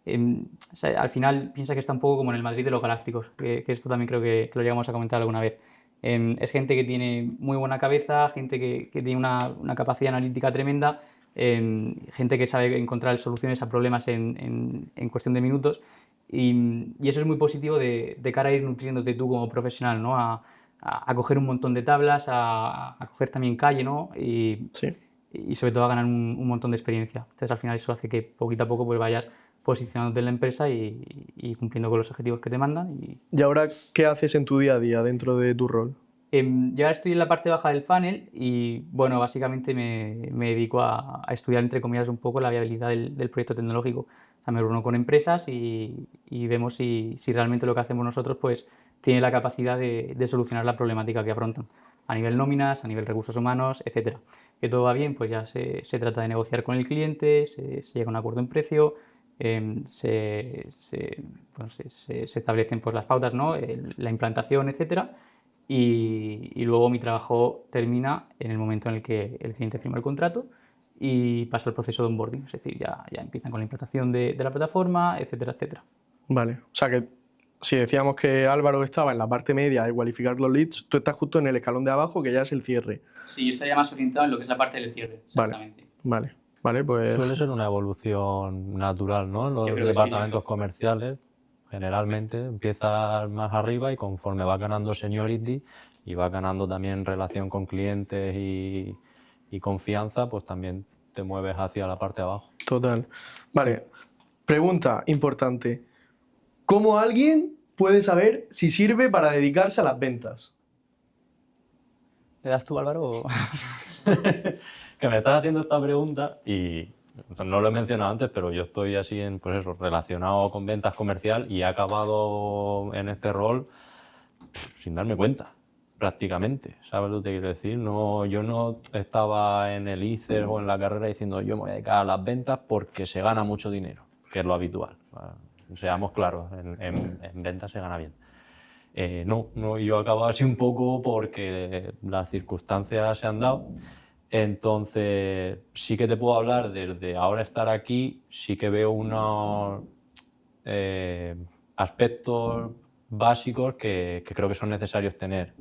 O sea, al final piensa que está un poco como en el Madrid de los Galácticos, que esto también creo que lo llegamos a comentar alguna vez. Es gente que tiene muy buena cabeza, gente que tiene una capacidad analítica tremenda, gente que sabe encontrar soluciones a problemas en cuestión de minutos. Y eso es muy positivo de cara a ir nutriéndote tú como profesional, ¿no? A coger un montón de tablas, a coger también calle, ¿no? Sí. Y sobre todo a ganar un montón de experiencia. Entonces al final eso hace que poquito a poco pues vayas posicionándote en la empresa y cumpliendo con los objetivos que te mandan. ¿Y ahora qué haces en tu día a día dentro de tu rol? Yo ahora estoy en la parte baja del funnel y bueno, básicamente me dedico a estudiar entre comillas un poco la viabilidad del proyecto tecnológico. O sea, me reúno con empresas y vemos si realmente lo que hacemos nosotros pues tiene la capacidad de solucionar la problemática que afrontan a nivel nóminas, a nivel recursos humanos, etcétera. Que todo va bien, pues ya se trata de negociar con el cliente, se llega a un acuerdo en precio, bueno, se establecen pues las pautas, ¿no? La implantación, etcétera. Y luego mi trabajo termina en el momento en el que el cliente firma el contrato y pasa el proceso de onboarding, es decir, ya empiezan con la implantación de la plataforma, etcétera, etcétera. Vale. O sea que si decíamos que Álvaro estaba en la parte media de cualificar los leads, tú estás justo en el escalón de abajo, que ya es el cierre. Sí, yo estaría más orientado en lo que es la parte del cierre, exactamente. Vale, pues Suele ser una evolución natural, ¿no? En los Yo creo que sí. departamentos comerciales, generalmente empiezas más arriba y conforme vas ganando seniority y vas ganando también relación con clientes y confianza, pues también te mueves hacia la parte de abajo. total. Vale, pregunta importante. ¿Cómo alguien puede saber si sirve para dedicarse a las ventas? ¿Le das tú, Álvaro? Que me estás haciendo esta pregunta y no lo he mencionado antes, pero yo estoy así pues eso, relacionado con ventas comercial y he acabado en este rol sin darme cuenta, prácticamente. ¿Sabes lo que te quiero decir? No, yo no estaba en el ICER o en la carrera diciendo yo me voy a dedicar a las ventas porque se gana mucho dinero, que es lo habitual. Seamos claros, en ventas se gana bien. No, yo he acabado así un poco porque las circunstancias se han dado. Entonces, sí que te puedo hablar desde ahora estar aquí, sí que veo unos aspectos básicos que creo que son necesarios tener.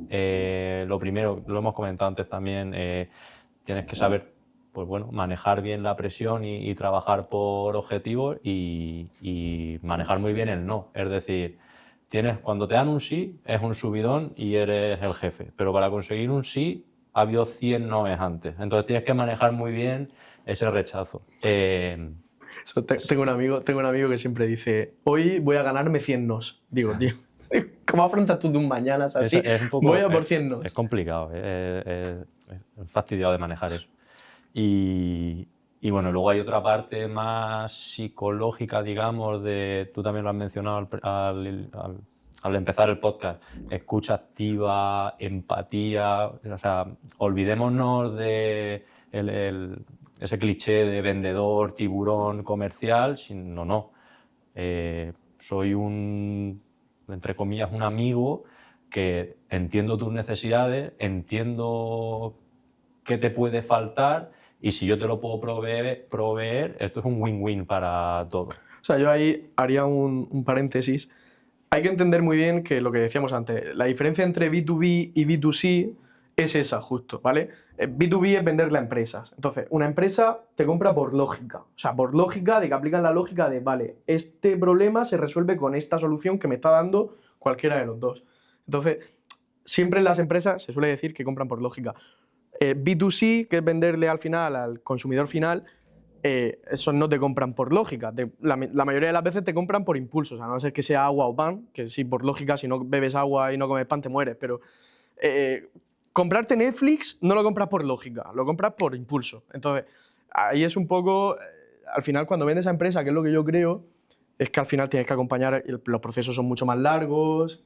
Lo primero, lo hemos comentado antes también, tienes que saber pues bueno, manejar bien la presión y trabajar por objetivos y manejar muy bien el no. Es decir, cuando te dan un sí, es un subidón y eres el jefe, pero para conseguir un sí ha habido 100 noes antes. Entonces tienes que manejar muy bien ese rechazo. Tengo un amigo que siempre dice, hoy voy a ganarme 100 nos. Digo, tío, ¿cómo afrontas tú tus mañanas así? Es un poco, voy a por 100 nos. Es complicado, es fastidiado de manejar eso. Y bueno, luego hay otra parte más psicológica, digamos, tú también lo has mencionado al empezar el podcast, escucha activa, empatía, o sea, olvidémonos de ese cliché de vendedor, tiburón comercial, sino no. Soy entre comillas, un amigo que entiendo tus necesidades, entiendo qué te puede faltar y si yo te lo puedo proveer, esto es un win-win para todos. O sea, yo ahí haría un paréntesis. Hay que entender muy bien que lo que decíamos antes, la diferencia entre B2B y B2C es esa, justo, ¿vale? B2B es venderle a empresas. Entonces, una empresa te compra por lógica. O sea, por lógica de que aplican la lógica de, vale, este problema se resuelve con esta solución que me está dando cualquiera de los dos. Entonces, siempre en las empresas se suele decir que compran por lógica. B2C, que es venderle al final al consumidor final, esos no te compran por lógica. La mayoría de las veces te compran por impulsos, a no ser que sea agua o pan, que sí, por lógica, si no bebes agua y no comes pan te mueres, pero comprarte Netflix no lo compras por lógica, lo compras por impulso. Entonces, ahí es un poco, al final cuando vendes a empresa, que es lo que yo creo, es que al final tienes que acompañar, los procesos son mucho más largos,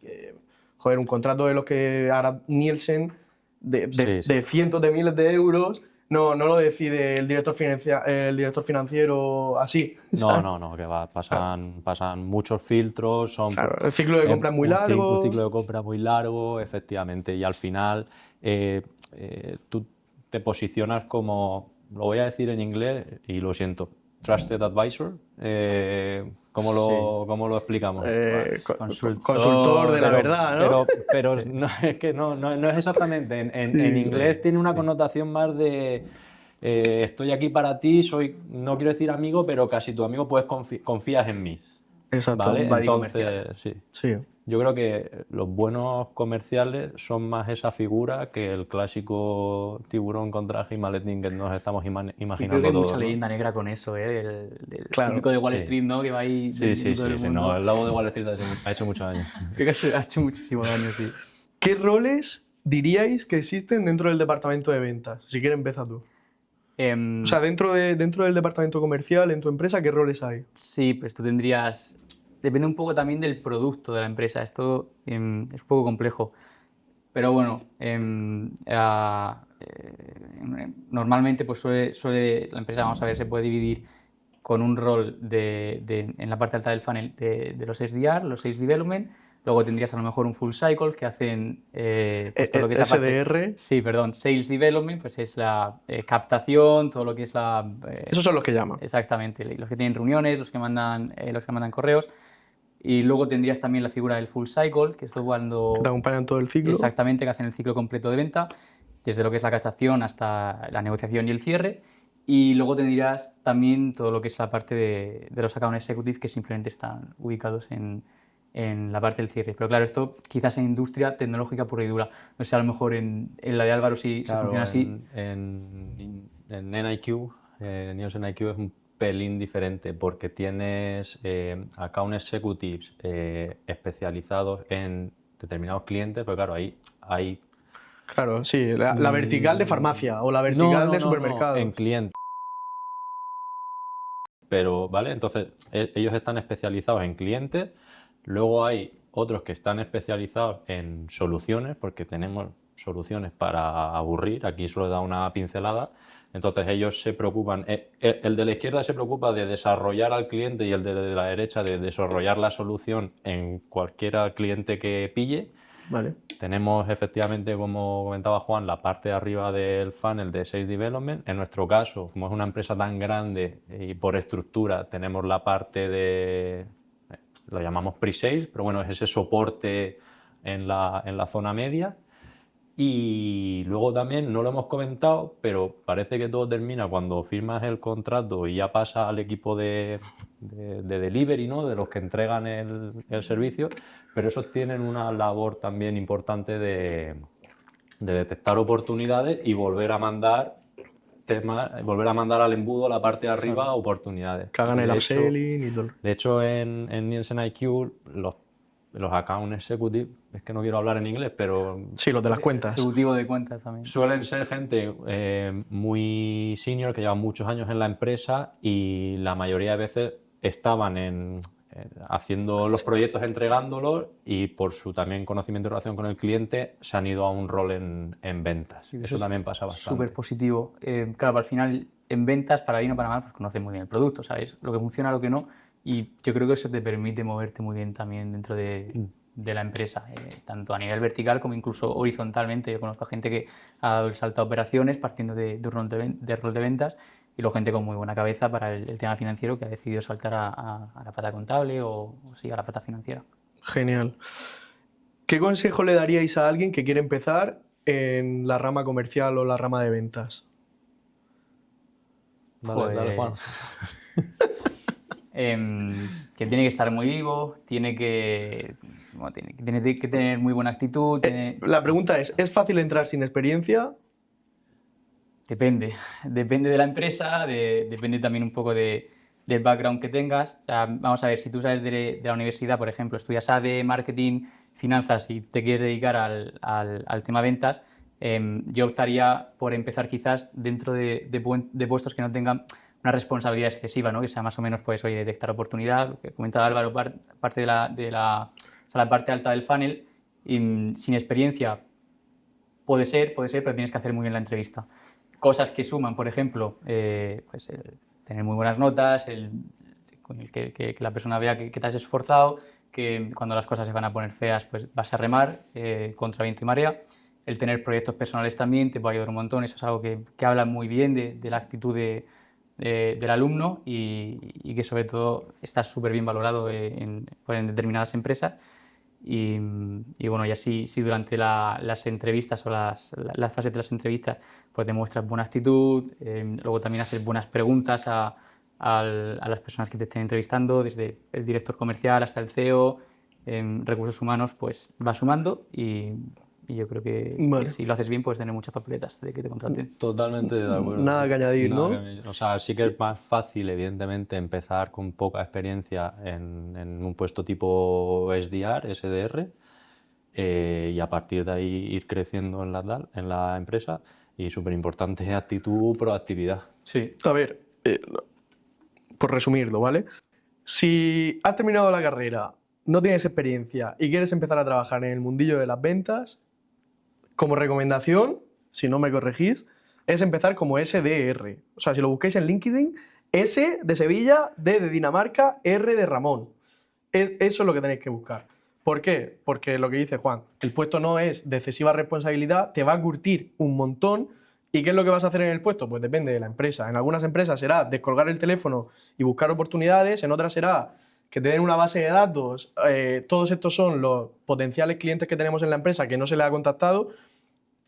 joder, un contrato de los que hará Nielsen Sí, sí. de cientos de miles de euros, no lo decide el director financiero así. No, no, no, que va, pasan muchos filtros, Claro, el ciclo de compra es muy un largo. ciclo de compra muy largo, efectivamente, y al final tú te posicionas como, lo voy a decir en inglés y lo siento, Trusted Advisor. ¿Cómo lo explicamos? Pues, consultor, Consultor de la verdad, ¿no? Pero no, es que no es exactamente. En Sí, inglés tiene una sí. connotación más de estoy aquí para ti, no quiero decir amigo, pero casi tu amigo, confías en mí. Exacto. ¿Vale? Un buddy Entonces, sí. Sí. Yo creo que los buenos comerciales son más esa figura que el clásico tiburón con traje y maletín que nos estamos Y creo que imaginando hay mucha todos, ¿no? leyenda negra con eso, del Claro, típico de Wall sí. Street, ¿no? Que va ahí Sí, sí, todo el sí, mundo. no, el lobo de Wall Street ha hecho muchos años. Creo que ha hecho muchísimo daño, sí. ¿Qué roles diríais que existen dentro del departamento de ventas? Si quieres, empieza tú. O sea, dentro del departamento comercial, en tu empresa, ¿qué roles hay? Sí, pues tú tendrías... Depende un poco también del producto de la empresa. Esto es un poco complejo. Pero bueno, normalmente pues la empresa, vamos a ver, se puede dividir con un rol en la parte alta del funnel de los SDR, los Sales Development. Luego tendrías a lo mejor un full cycle que hacen pues todo lo que es la parte... SDR. Sí, perdón, Sales Development, pues es la captación, todo lo que es la... Esos son los que llaman. Exactamente, los que tienen reuniones, los que mandan correos. Y luego tendrías también la figura del full cycle, que es cuando... Que te acompañan todo el ciclo. Exactamente, que hacen el ciclo completo de venta, desde lo que es la captación hasta la negociación y el cierre. Y luego tendrías también todo lo que es la parte de los account executives, que simplemente están ubicados en la parte del cierre. Pero claro, esto quizás en industria tecnológica pura y dura. No sé, a lo mejor en la de Álvaro sí se funciona así. En NIQ, Nielsen IQ es un pelín diferente porque tienes account executives especializados en determinados clientes, pero claro, ahí hay... Claro, sí, la vertical de farmacia o la vertical de supermercados. en cliente. Pero, ¿vale? Entonces, ellos están especializados en clientes, luego hay otros que están especializados en soluciones, porque tenemos soluciones para aburrir, aquí solo da una pincelada, entonces ellos se preocupan, el de la izquierda se preocupa de desarrollar al cliente y el de la derecha de desarrollar la solución en cualquier cliente que pille. Vale. Tenemos efectivamente, como comentaba Juan, la parte de arriba del funnel de Sales Development. En nuestro caso, como es una empresa tan grande y por estructura, tenemos la parte de, lo llamamos pre-sales, pero bueno, es ese soporte en la zona media. Y luego también, no lo hemos comentado, pero parece que todo termina cuando firmas el contrato y ya pasa al equipo de delivery, ¿no? De los que entregan el servicio, pero esos tienen una labor también importante de detectar oportunidades y volver a mandar al embudo, la parte de arriba, oportunidades. Que hagan Y el de upselling y todo. De hecho, en Nielsen IQ, los account executives, es que no quiero hablar en inglés, pero Sí, los de las cuentas. Ejecutivo de cuentas también. suelen ser gente muy senior que llevan muchos años en la empresa y la mayoría de veces estaban haciendo los proyectos, entregándolos y por su también conocimiento y relación con el cliente se han ido a un rol en ventas. Sí, Eso es también pasa bastante. Súper positivo. Claro, al final en ventas, para bien o para mal, pues conoces muy bien el producto, ¿sabes? Lo que funciona, lo que no. Y yo creo que eso te permite moverte muy bien también dentro de la empresa, tanto a nivel vertical como incluso horizontalmente. Yo conozco a gente que ha dado el salto a operaciones partiendo de rol de ventas y luego gente con muy buena cabeza para el tema financiero que ha decidido saltar a la pata contable o sí, a la pata financiera. Genial. ¿Qué consejo le daríais a alguien que quiere empezar en la rama comercial o la rama de ventas? Dale, Juan. Que tiene que estar muy vivo, tiene que tener muy buena actitud. La pregunta ¿es fácil entrar sin experiencia? Depende de la empresa, depende también un poco del background que tengas. O sea, vamos a ver, si tú sales de la universidad, por ejemplo, estudias AD, marketing, finanzas y te quieres dedicar al tema ventas, yo optaría por empezar quizás dentro de puestos que no tengan una responsabilidad excesiva, ¿no? Que sea más o menos, pues, oye, detectar oportunidad, lo que comentaba Álvaro, parte o sea, la parte alta del funnel, y, sin experiencia puede ser, pero tienes que hacer muy bien la entrevista. Cosas que suman, por ejemplo, pues tener muy buenas notas, con el que la persona vea que te has esforzado, que cuando las cosas se van a poner feas, pues vas a remar contra viento y marea. El tener proyectos personales también te puede ayudar un montón. Eso es algo que habla muy bien de la actitud del alumno y que sobre todo está súper bien valorado en determinadas empresas. Y bueno, ya si durante las entrevistas o las fases de las entrevistas pues demuestras buena actitud, luego también haces buenas preguntas a las personas que te estén entrevistando, desde el director comercial hasta el CEO, recursos humanos, pues va sumando y yo creo que Vale. si lo haces bien puedes tener muchas papeletas de que te contraten. Totalmente de acuerdo. Nada que añadir, Nada ¿no? que añadir. O sea, sí que es más fácil, evidentemente, empezar con poca experiencia en un puesto tipo SDR, y a partir de ahí ir creciendo en la empresa. Y súper importante, actitud, proactividad. Sí. A ver, por resumirlo, ¿vale? Si has terminado la carrera, no tienes experiencia y quieres empezar a trabajar en el mundillo de las ventas, como recomendación, si no me corregís, es empezar como SDR. O sea, si lo busquéis en LinkedIn, S de Sevilla, D de Dinamarca, R de Ramón. Eso es lo que tenéis que buscar. ¿Por qué? Porque lo que dice Juan, el puesto no es de excesiva responsabilidad, te va a curtir un montón. ¿Y qué es lo que vas a hacer en el puesto? Pues depende de la empresa. En algunas empresas será descolgar el teléfono y buscar oportunidades, en otras será que te den una base de datos. Todos estos son los potenciales clientes que tenemos en la empresa que no se les ha contactado,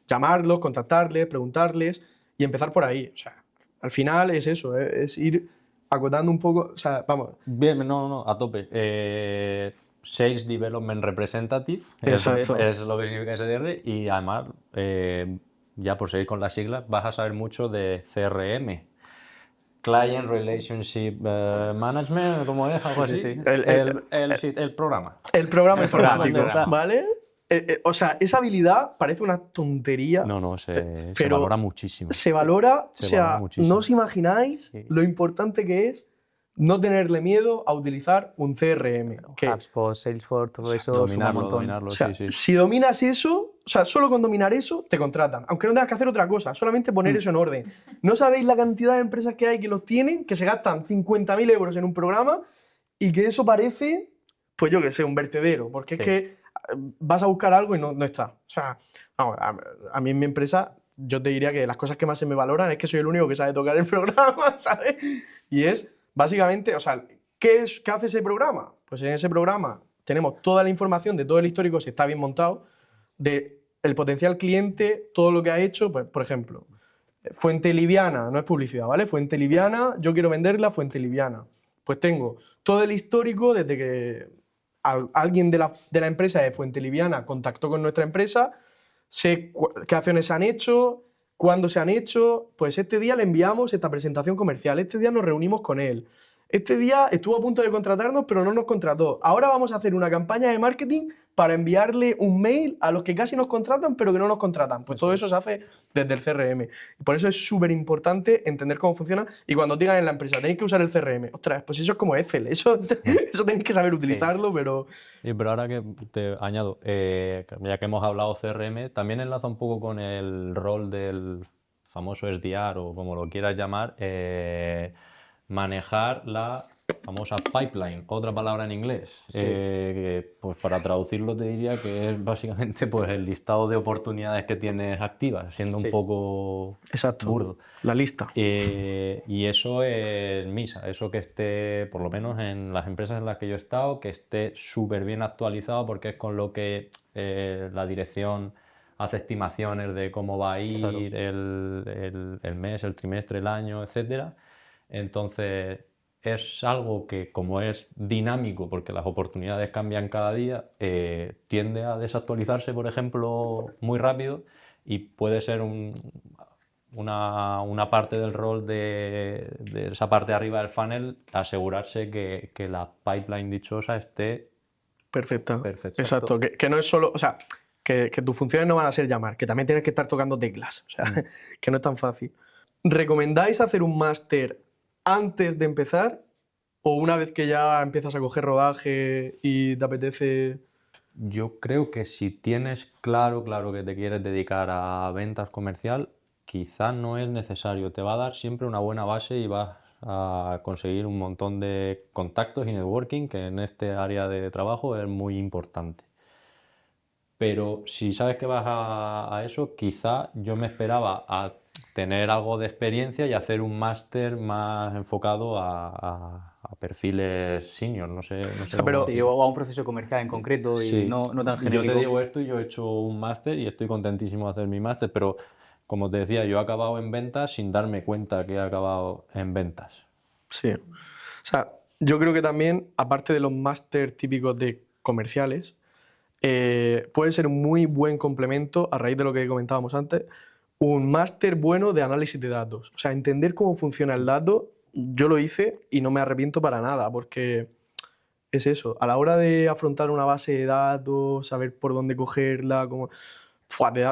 llamarlos, contactarles, preguntarles y empezar por ahí. O sea, al final es eso, es ir acotando un poco, o sea, vamos. Bien, no, a tope. Sales Development Representative Exacto. es lo que significa SDR y además, ya por seguir con las siglas, vas a saber mucho de CRM. Client Relationship Management, ¿cómo es? Algo así. Sí. El programa. El programa informático, programa. ¿vale? O sea, esa habilidad parece una tontería. No, se pero valora muchísimo. Se valora, Se o sea, valora muchísimo. no os imagináis Sí. lo importante que es no tenerle miedo a utilizar un CRM. Que, HubSpot, Salesforce, todo eso suma un montón. Dominarlo, o sea, sí. si dominas eso, o sea, solo con dominar eso te contratan, aunque no tengas que hacer otra cosa, solamente poner eso en orden. No sabéis la cantidad de empresas que hay que los tienen, que se gastan 50.000 euros en un programa y que eso parece, pues yo qué sé, un vertedero, porque es Sí. que vas a buscar algo y no está. O sea, vamos, a mí en mi empresa yo te diría que las cosas que más se me valoran es que soy el único que sabe tocar el programa, ¿sabes? Y es básicamente, o sea, ¿qué hace ese programa? Pues en ese programa tenemos toda la información de todo el histórico, si está bien montado, de el potencial cliente, todo lo que ha hecho, pues, por ejemplo, Fuente Liviana, no es publicidad, ¿vale? Fuente Liviana, yo quiero venderla Fuente Liviana. Pues tengo todo el histórico desde que alguien de la empresa de Fuente Liviana contactó con nuestra empresa, sé qué acciones se han hecho, cuándo se han hecho, pues este día le enviamos esta presentación comercial, este día nos reunimos con él, este día estuvo a punto de contratarnos pero no nos contrató, ahora vamos a hacer una campaña de marketing para enviarle un mail a los que casi nos contratan pero que no nos contratan. Pues todo eso se hace desde el CRM. Y por eso es súper importante entender cómo funciona y cuando os digan en la empresa tenéis que usar el CRM, ostras, pues eso es como Excel, eso tenéis que saber utilizarlo, pero... Pero ahora que te añado, ya que hemos hablado CRM, también enlaza un poco con el rol del famoso SDR o como lo quieras llamar, manejar la famosa pipeline, otra palabra en inglés. Sí. Que, pues para traducirlo te diría que es básicamente pues, el listado de oportunidades que tienes activas, siendo Sí. un poco Exacto, burdo. la lista. Y eso es misa, eso que esté, por lo menos en las empresas en las que yo he estado, que esté súper bien actualizado porque es con lo que la dirección hace estimaciones de cómo va a ir Claro. el mes, el trimestre, el año, etcétera. Entonces, es algo que, como es dinámico, porque las oportunidades cambian cada día, tiende a desactualizarse, por ejemplo, muy rápido y puede ser una parte del rol de esa parte de arriba del funnel, asegurarse que la pipeline dichosa esté Perfecta. perfecta. Exacto. Que no es solo, o sea, que tus funciones no van a ser llamar, que también tienes que estar tocando teclas. O sea, que no es tan fácil. ¿Recomendáis hacer un máster antes de empezar o una vez que ya empiezas a coger rodaje y te apetece? Yo creo que si tienes claro que te quieres dedicar a ventas comercial, quizás no es necesario. Te va a dar siempre una buena base y vas a conseguir un montón de contactos y networking, que en este área de trabajo es muy importante. Pero si sabes que vas a eso, quizá yo me esperaba a tener algo de experiencia y hacer un máster más enfocado a perfiles senior, no sé cómo pero- Sí, decirlo. o a un proceso comercial en concreto y Sí, no tan yo te genérico. digo esto y yo he hecho un máster y estoy contentísimo de hacer mi máster, pero como te decía, yo he acabado en ventas sin darme cuenta que he acabado en ventas. Sí. O sea, yo creo que también, aparte de los máster típicos de comerciales, puede ser un muy buen complemento, a raíz de lo que comentábamos antes, un máster bueno de análisis de datos. O sea, entender cómo funciona el dato, yo lo hice y no me arrepiento para nada, porque es eso, a la hora de afrontar una base de datos, saber por dónde cogerla,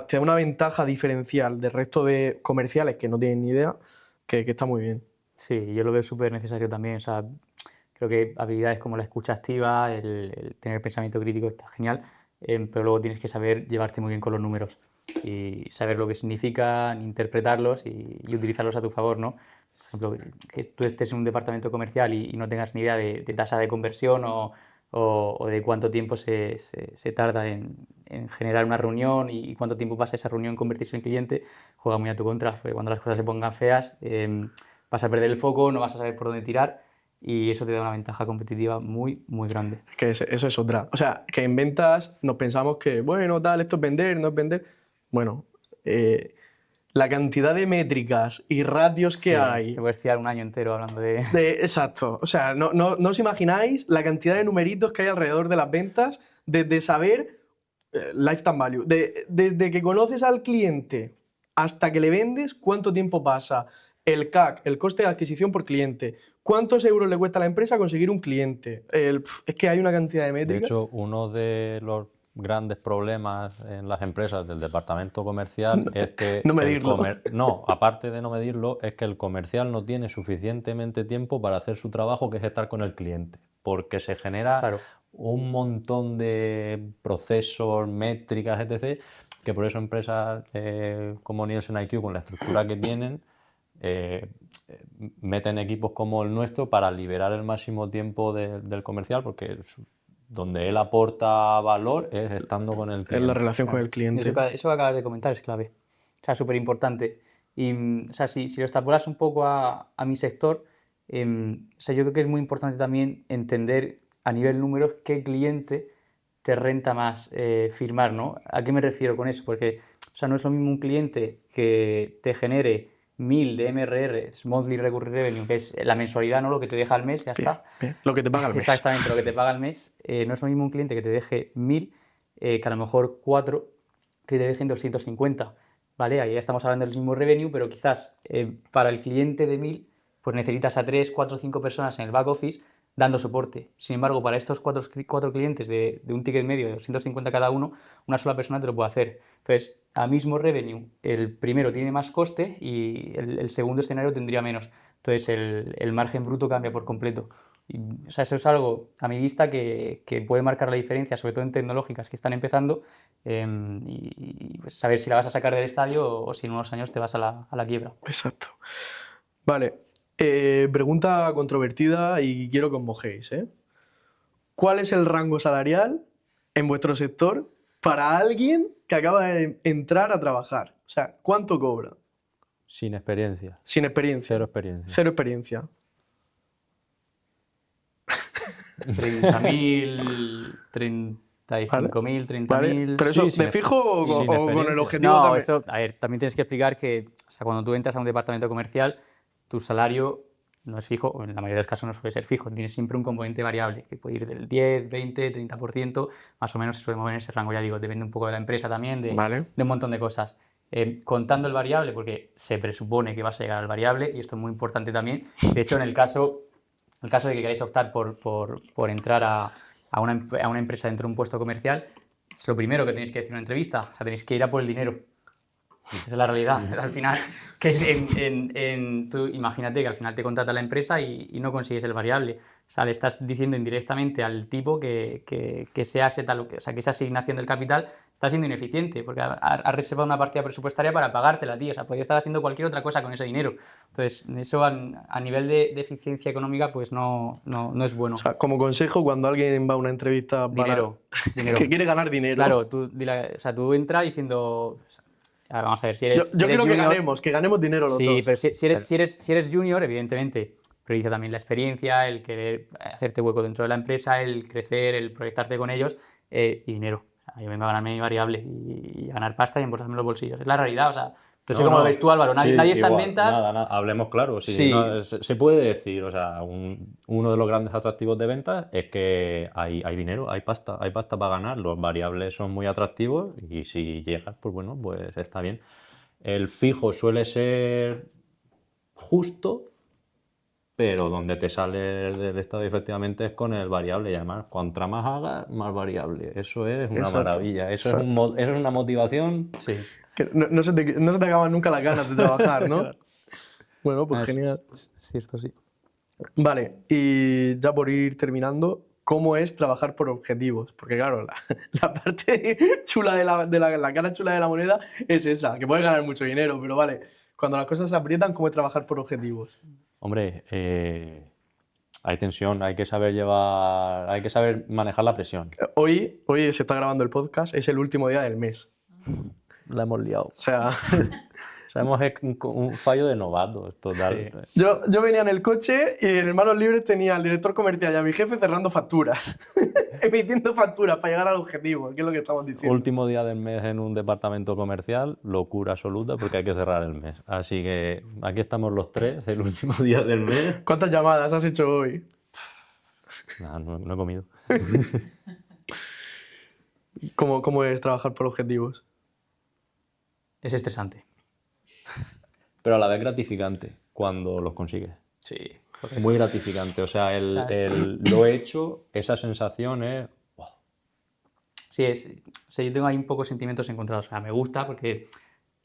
te da una ventaja diferencial del resto de comerciales que no tienen ni idea, que está muy bien. Sí, yo lo veo súper necesario también. O sea, creo que habilidades como la escucha activa, el tener pensamiento crítico está genial, pero luego tienes que saber llevarte muy bien con los números y saber lo que significan, interpretarlos y utilizarlos a tu favor, ¿no? Por ejemplo, que tú estés en un departamento comercial y no tengas ni idea de tasa de conversión o de cuánto tiempo se tarda en generar una reunión y cuánto tiempo pasa esa reunión en convertirse en cliente, juega muy a tu contra. Porque cuando las cosas se pongan feas, vas a perder el foco, no vas a saber por dónde tirar y eso te da una ventaja competitiva muy, muy grande. Es que eso es otra. O sea, que en ventas nos pensamos que, bueno, tal, esto es vender, no es vender. Bueno, la cantidad de métricas y ratios que Sí, hay. te puedes tirar un año entero hablando de... Exacto. O sea, no os imagináis la cantidad de numeritos que hay alrededor de las ventas, desde saber lifetime value, desde que conoces al cliente hasta que le vendes, cuánto tiempo pasa, el CAC, el coste de adquisición por cliente, cuántos euros le cuesta a la empresa conseguir un cliente. Es que hay una cantidad de De métricas. hecho, uno de los grandes problemas en las empresas del departamento comercial es que No medirlo. No, aparte de no medirlo, es que el comercial no tiene suficientemente tiempo para hacer su trabajo, que es estar con el cliente, porque se genera Claro. un montón de procesos, métricas, etc., que por eso empresas como Nielsen IQ, con la estructura que tienen, eh, meten equipos como el nuestro para liberar el máximo tiempo del comercial, porque donde él aporta valor es estando con el Es la cliente. relación con el cliente. Eso que acabas de comentar es clave. O sea, súper importante. Y, o sea, si lo extrapolas un poco a mi sector, o sea, yo creo que es muy importante también entender a nivel números qué cliente te renta más firmar, ¿no? ¿A qué me refiero con eso? Porque, o sea, no es lo mismo un cliente que te genere 1000 de MRR, Monthly Recurring Revenue, que es la mensualidad, ¿no? Lo que te deja al mes, ya Bien, está. bien. Lo que te paga el mes. Exactamente, lo que te paga al mes. No es lo mismo un cliente que te deje 1000 que a lo mejor 4 que te dejen 250, ¿vale? Ahí ya estamos hablando del mismo revenue, pero quizás para el cliente de 1000 pues necesitas a 3, 4, 5 personas en el back office dando soporte. Sin embargo, para estos 4 clientes de un ticket medio de 250 cada uno, una sola persona te lo puede hacer. Entonces, a mismo revenue, el primero tiene más coste y el segundo escenario tendría menos. Entonces, el margen bruto cambia por completo. Y, o sea, eso es algo a mi vista que puede marcar la diferencia, sobre todo en tecnológicas que están empezando, pues saber si la vas a sacar del estadio o si en unos años te vas a la quiebra. Exacto. Vale. Pregunta controvertida y quiero que os mojéis, ¿eh? ¿Cuál es el rango salarial en vuestro sector para alguien que acaba de entrar a trabajar? O sea, ¿cuánto cobra? Sin experiencia, Sin experiencia. cero experiencia. Cero experiencia. 30.000, Vale. 35.000, 30.000. ¿Vale? ¿Pero eso sin de fijo o sin con el experiencia. objetivo No, también? eso, a ver, también tienes que explicar que, o sea, cuando tú entras a un departamento comercial, tu salario no es fijo, o en la mayoría de los casos no suele ser fijo, tienes siempre un componente variable, que puede ir del 10, 20, 30%, más o menos se suele mover en ese rango, ya digo, depende un poco de la empresa también, Vale. de un montón de cosas. Contando el variable, porque se presupone que vas a llegar al variable, y esto es muy importante también, de hecho, en el caso de que queráis optar por entrar a una empresa dentro de un puesto comercial, es lo primero que tenéis que decir en una entrevista, o sea, tenéis que ir a por el dinero. Esa es la realidad. Al final, que tú imagínate que al final te contrata la empresa y no consigues el variable. O sea, le estás diciendo indirectamente al tipo que sea o sea, que esa asignación del capital está siendo ineficiente, porque ha reservado una partida presupuestaria para pagártela, tío. O sea, podría estar haciendo cualquier otra cosa con ese dinero. Entonces, eso a nivel de eficiencia económica, pues no es bueno. O sea, como consejo, cuando alguien va a una entrevista para... Dinero. que quiere ganar dinero. Claro, o sea, tú entras diciendo... A ver, vamos a ver, si eres, Yo si eres quiero junior, que ganemos dinero los sí, dos. pero si eres junior, evidentemente, prioriza también la experiencia, el querer hacerte hueco dentro de la empresa, el crecer, el proyectarte con ellos y dinero. O sea, yo vengo a ganarme mi variable y ganar pasta y embolsarme los bolsillos. Es la realidad, o sea, no sé cómo lo ves tú, Álvaro. Nadie está en igual, ventas. Nada, hablemos claro. Sí, Sí. no, se puede decir, o sea, uno de los grandes atractivos de ventas es que hay dinero, hay pasta para ganar. Los variables son muy atractivos y si llegas, pues bueno, pues está bien. El fijo suele ser justo, pero donde te sale del estado efectivamente es con el variable y además, cuanto más hagas, más variable. Eso es una Exacto, maravilla. Eso exacto. es una motivación. Sí. Que no se te acaban nunca las ganas de trabajar, ¿no? Claro. Bueno, pues Es genial. cierto, sí. Vale, y ya por ir terminando, ¿cómo es trabajar por objetivos? Porque claro, la parte chula la cara chula de la moneda es esa, que puedes ganar mucho dinero, pero vale, cuando las cosas se aprietan, ¿cómo es trabajar por objetivos? Hombre, hay tensión, hay que saber manejar la presión. Hoy se está grabando el podcast, es el último día del mes. La hemos liado. O sea, Sabemos que es un fallo de novatos, total. Sí. yo venía en el coche y en Manos Libres tenía al director comercial y a mi jefe cerrando facturas, emitiendo facturas para llegar al objetivo, que es lo que estamos diciendo. Último día del mes en un departamento comercial, locura absoluta porque hay que cerrar el mes. Así que aquí estamos los tres, el último día del mes. ¿Cuántas llamadas has hecho hoy? Nada, no he comido. ¿Cómo es trabajar por objetivos? Es estresante. Pero a la vez gratificante cuando los consigues. Sí. Muy gratificante. O sea, lo hecho, esa sensación es... ¡wow! Sí, o sea, yo tengo ahí un poco sentimientos encontrados. O sea, me gusta porque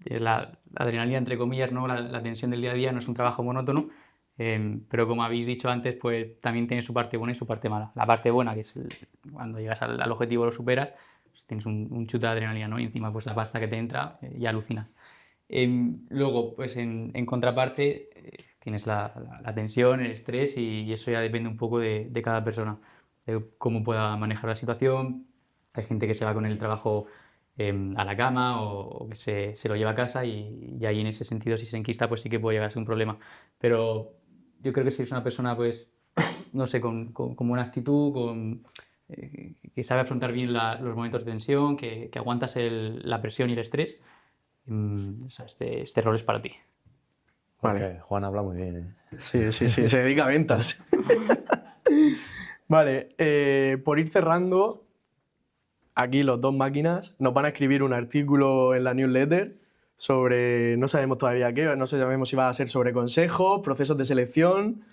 es la adrenalina, entre comillas, ¿no? La tensión del día a día no es un trabajo monótono, pero como habéis dicho antes, pues también tiene su parte buena y su parte mala. La parte buena, que es cuando llegas al objetivo, lo superas, pues tienes un chute de adrenalina, ¿no? Y encima, pues la pasta que te entra y alucinas. Luego, pues en contraparte, tienes la tensión, el estrés y eso ya depende un poco de cada persona, de cómo pueda manejar la situación. Hay gente que se va con el trabajo a la cama o que se lo lleva a casa y ahí en ese sentido si se enquista pues sí que puede llegar a ser un problema. Pero yo creo que si es una persona pues, no sé, con buena actitud, que sabe afrontar bien los momentos de tensión, que aguantas la presión y el estrés, o sea, este rol es para ti. Vale. Porque Juan habla muy bien, ¿eh? Sí, se dedica a ventas. Vale, por ir cerrando, aquí los dos máquinas nos van a escribir un artículo en la newsletter sobre, no sabemos todavía qué, no sabemos si va a ser sobre consejos, procesos de selección.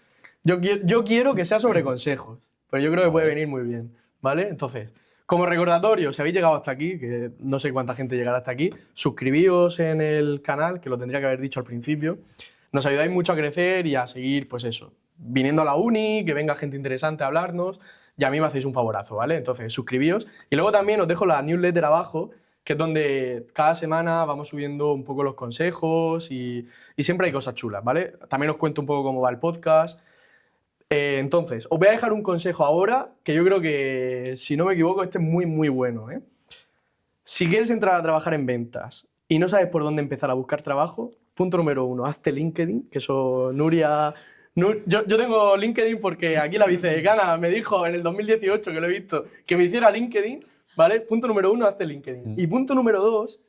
Yo quiero que sea sobre consejos, pero yo creo que puede venir muy bien, ¿vale? Entonces, como recordatorio, si habéis llegado hasta aquí, que no sé cuánta gente llegará hasta aquí, suscribíos en el canal, que lo tendría que haber dicho al principio. Nos ayudáis mucho a crecer y a seguir, pues eso, viniendo a la uni, que venga gente interesante a hablarnos, y a mí me hacéis un favorazo, ¿vale? Entonces, suscribíos. Y luego también os dejo la newsletter abajo, que es donde cada semana vamos subiendo un poco los consejos y siempre hay cosas chulas, ¿vale? También os cuento un poco cómo va el podcast. Entonces, os voy a dejar un consejo ahora, que yo creo que, si no me equivoco, este es muy, muy bueno, ¿eh? Si quieres entrar a trabajar en ventas y no sabes por dónde empezar a buscar trabajo, punto número 1, hazte LinkedIn, que eso Nuria... Yo tengo LinkedIn porque aquí la vicedecana me dijo en el 2018, que lo he visto, que me hiciera LinkedIn, ¿Vale? Punto número 1, hazte LinkedIn. Y punto número 2,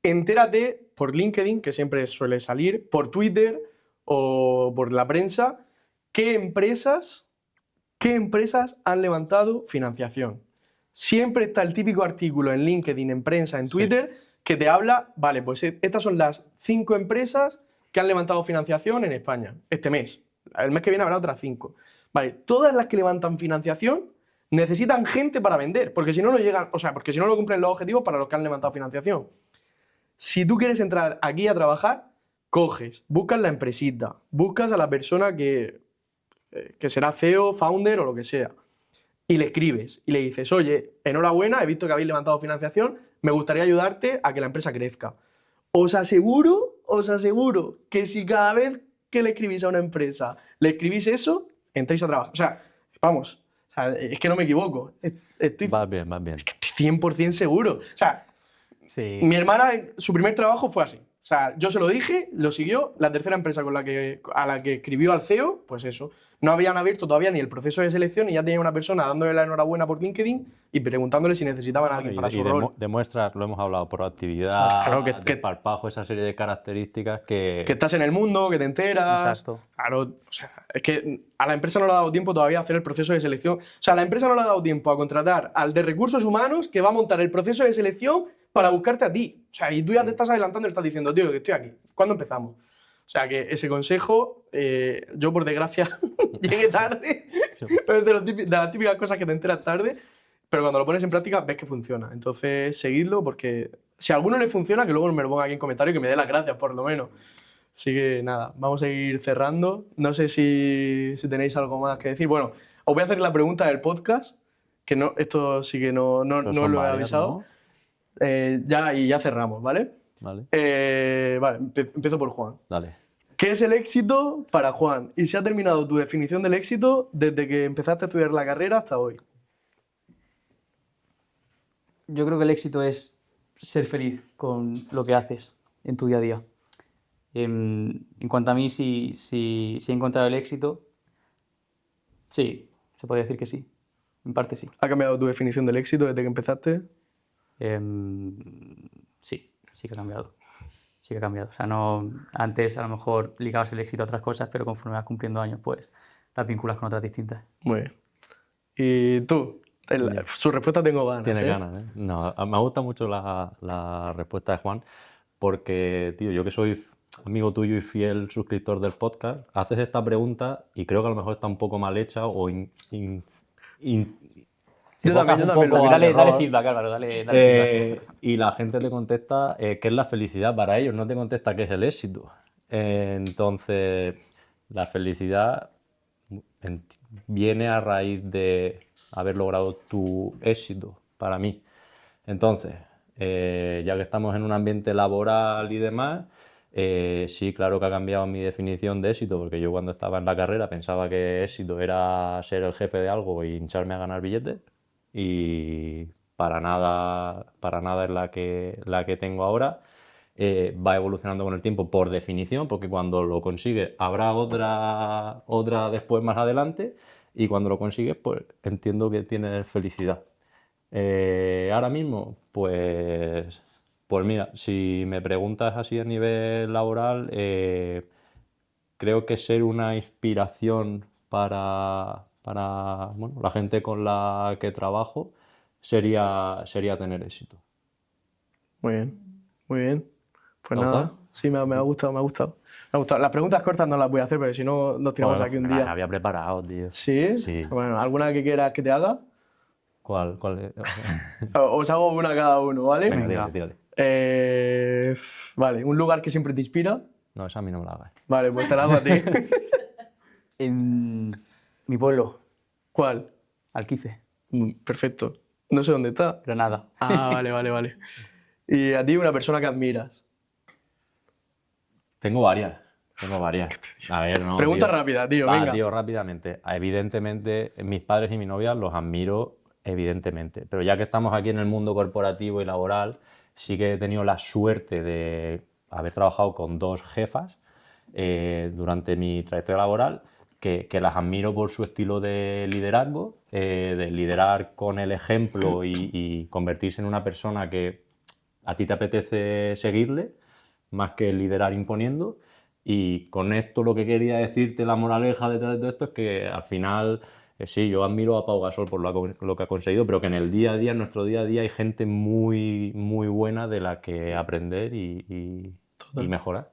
entérate por LinkedIn, que siempre suele salir, por Twitter o por la prensa, qué empresas han levantado financiación. Siempre está el típico artículo en LinkedIn, en prensa, en Twitter, que te habla, vale, pues estas son las 5 empresas que han levantado financiación en España este mes. El mes que viene habrá otras 5. Vale, todas las que levantan financiación necesitan gente para vender, porque si no, no llegan, o sea, porque si no, no cumplen los objetivos para los que han levantado financiación. Si tú quieres entrar aquí a trabajar, coges, buscas la empresita, buscas a la persona que será CEO, founder o lo que sea, y le escribes y le dices, oye, enhorabuena, he visto que habéis levantado financiación, me gustaría ayudarte a que la empresa crezca. Os aseguro que si cada vez que le escribís a una empresa le escribís eso, entréis a trabajar. O sea, vamos, o sea, es que no me equivoco. Estoy Vas bien. 100% seguro. O sea, Sí. mi hermana, su primer trabajo fue así. O sea, yo se lo dije, lo siguió. La tercera empresa a la que escribió al CEO, pues eso. No habían abierto todavía ni el proceso de selección y ya tenía una persona dándole la enhorabuena por LinkedIn y preguntándole si necesitaban a alguien para su rol. Demuestras, lo hemos hablado, proactividad, Claro, que desparpajo, esa serie de características que estás en el mundo, que te enteras. Exacto. Claro, o sea, es que a la empresa no le ha dado tiempo todavía a hacer el proceso de selección. O sea, a la empresa no le ha dado tiempo a contratar al de recursos humanos que va a montar el proceso de selección para buscarte a ti. O sea, y tú ya te estás adelantando y le estás diciendo, tío, que estoy aquí. ¿Cuándo empezamos? O sea, que ese consejo, yo por desgracia llegué tarde, pero es de las típicas cosas que te enteras tarde, pero cuando lo pones en práctica ves que funciona. Entonces, seguidlo porque si a alguno le funciona, que luego me lo ponga aquí en comentario y que me dé las gracias, por lo menos. Así que nada, vamos a ir cerrando. No sé si tenéis algo más que decir. Bueno, os voy a hacer la pregunta del podcast, que no, esto sí que no Pero os son lo he varias, avisado. ¿no? Ya cerramos, ¿vale? Vale, Vale, empiezo por Juan. dale. ¿Qué es el éxito para Juan? Y si ha terminado tu definición del éxito desde que empezaste a estudiar la carrera hasta hoy. Yo creo que el éxito es ser feliz con lo que haces en tu día a día. En cuanto a mí, si he encontrado el éxito, sí, se podría decir que sí. En parte sí. ¿Ha cambiado tu definición del éxito desde que empezaste? Sí que ha cambiado. Sí que ha cambiado. O sea, no, antes a lo mejor ligabas el éxito a otras cosas, pero conforme vas cumpliendo años, pues las vinculas con otras distintas. Muy bien. ¿Y tú? Su respuesta tengo ganas. Tienes ganas, ¿eh? No, me gusta mucho la respuesta de Juan, porque, tío, yo que soy amigo tuyo y fiel suscriptor del podcast, haces esta pregunta y creo que a lo mejor está un poco mal hecha o Yo también, evocas un yo también poco lo al Dale error. feedback, Álvaro, dale feedback. Y la gente te contesta qué es la felicidad para ellos, no te contesta qué es el éxito. Entonces, la felicidad viene a raíz de haber logrado tu éxito, para mí. Entonces, ya que estamos en un ambiente laboral y demás, sí, claro que ha cambiado mi definición de éxito, porque yo cuando estaba en la carrera pensaba que éxito era ser el jefe de algo y hincharme a ganar billetes, y para nada es la que tengo ahora. Va evolucionando con el tiempo por definición, porque cuando lo consigues habrá otra después más adelante, y cuando lo consigues, pues entiendo que tienes felicidad. Ahora mismo, pues mira, si me preguntas así a nivel laboral, creo que ser una inspiración para bueno, la gente con la que trabajo sería tener éxito. Muy bien, muy bien. Pues ¿Te ha nada, gustado? sí, me ha gustado, me ha gustado. Me ha gustado. Las preguntas cortas no las voy a hacer, porque si no nos tiramos Bueno, aquí un me las día. había preparado, tío. ¿Sí? Sí. Bueno, ¿alguna que quieras que te haga? ¿Cuál? Os hago una cada uno, ¿vale? Venga, tírale. Vale, un lugar que siempre te inspira. No, esa a mí no me la hagas. Vale, pues te la hago a ti. En mi pueblo, ¿Cuál? Alquife, Perfecto. No sé dónde está. Granada. Ah, vale. Y a ti, una persona que admiras. Tengo varias. A ver, no, Pregunta tío. rápida, tío, Va, venga. tío, rápidamente. Evidentemente, mis padres y mi novia los admiro, evidentemente. Pero ya que estamos aquí en el mundo corporativo y laboral, sí que he tenido la suerte de haber trabajado con 2 jefas durante mi trayectoria laboral, que las admiro por su estilo de liderazgo, de liderar con el ejemplo y convertirse en una persona que a ti te apetece seguirle, más que liderar imponiendo. Y con esto lo que quería decirte, la moraleja detrás de todo esto, es que al final, sí, yo admiro a Pau Gasol por lo que ha conseguido, pero que en el día a día, en nuestro día a día, hay gente muy, muy buena de la que aprender y mejorar.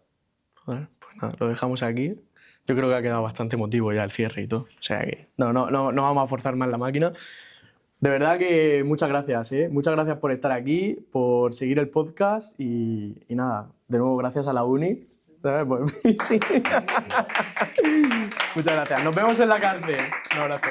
Joder, pues nada, lo dejamos aquí. Yo creo que ha quedado bastante emotivo ya el cierre y todo. O sea que no vamos a forzar más la máquina. De verdad que muchas gracias, ¿eh? Muchas gracias por estar aquí, por seguir el podcast y nada, de nuevo gracias a la uni. ¿Sabes? Pues, sí. Muchas gracias. Nos vemos en la cárcel. Un abrazo.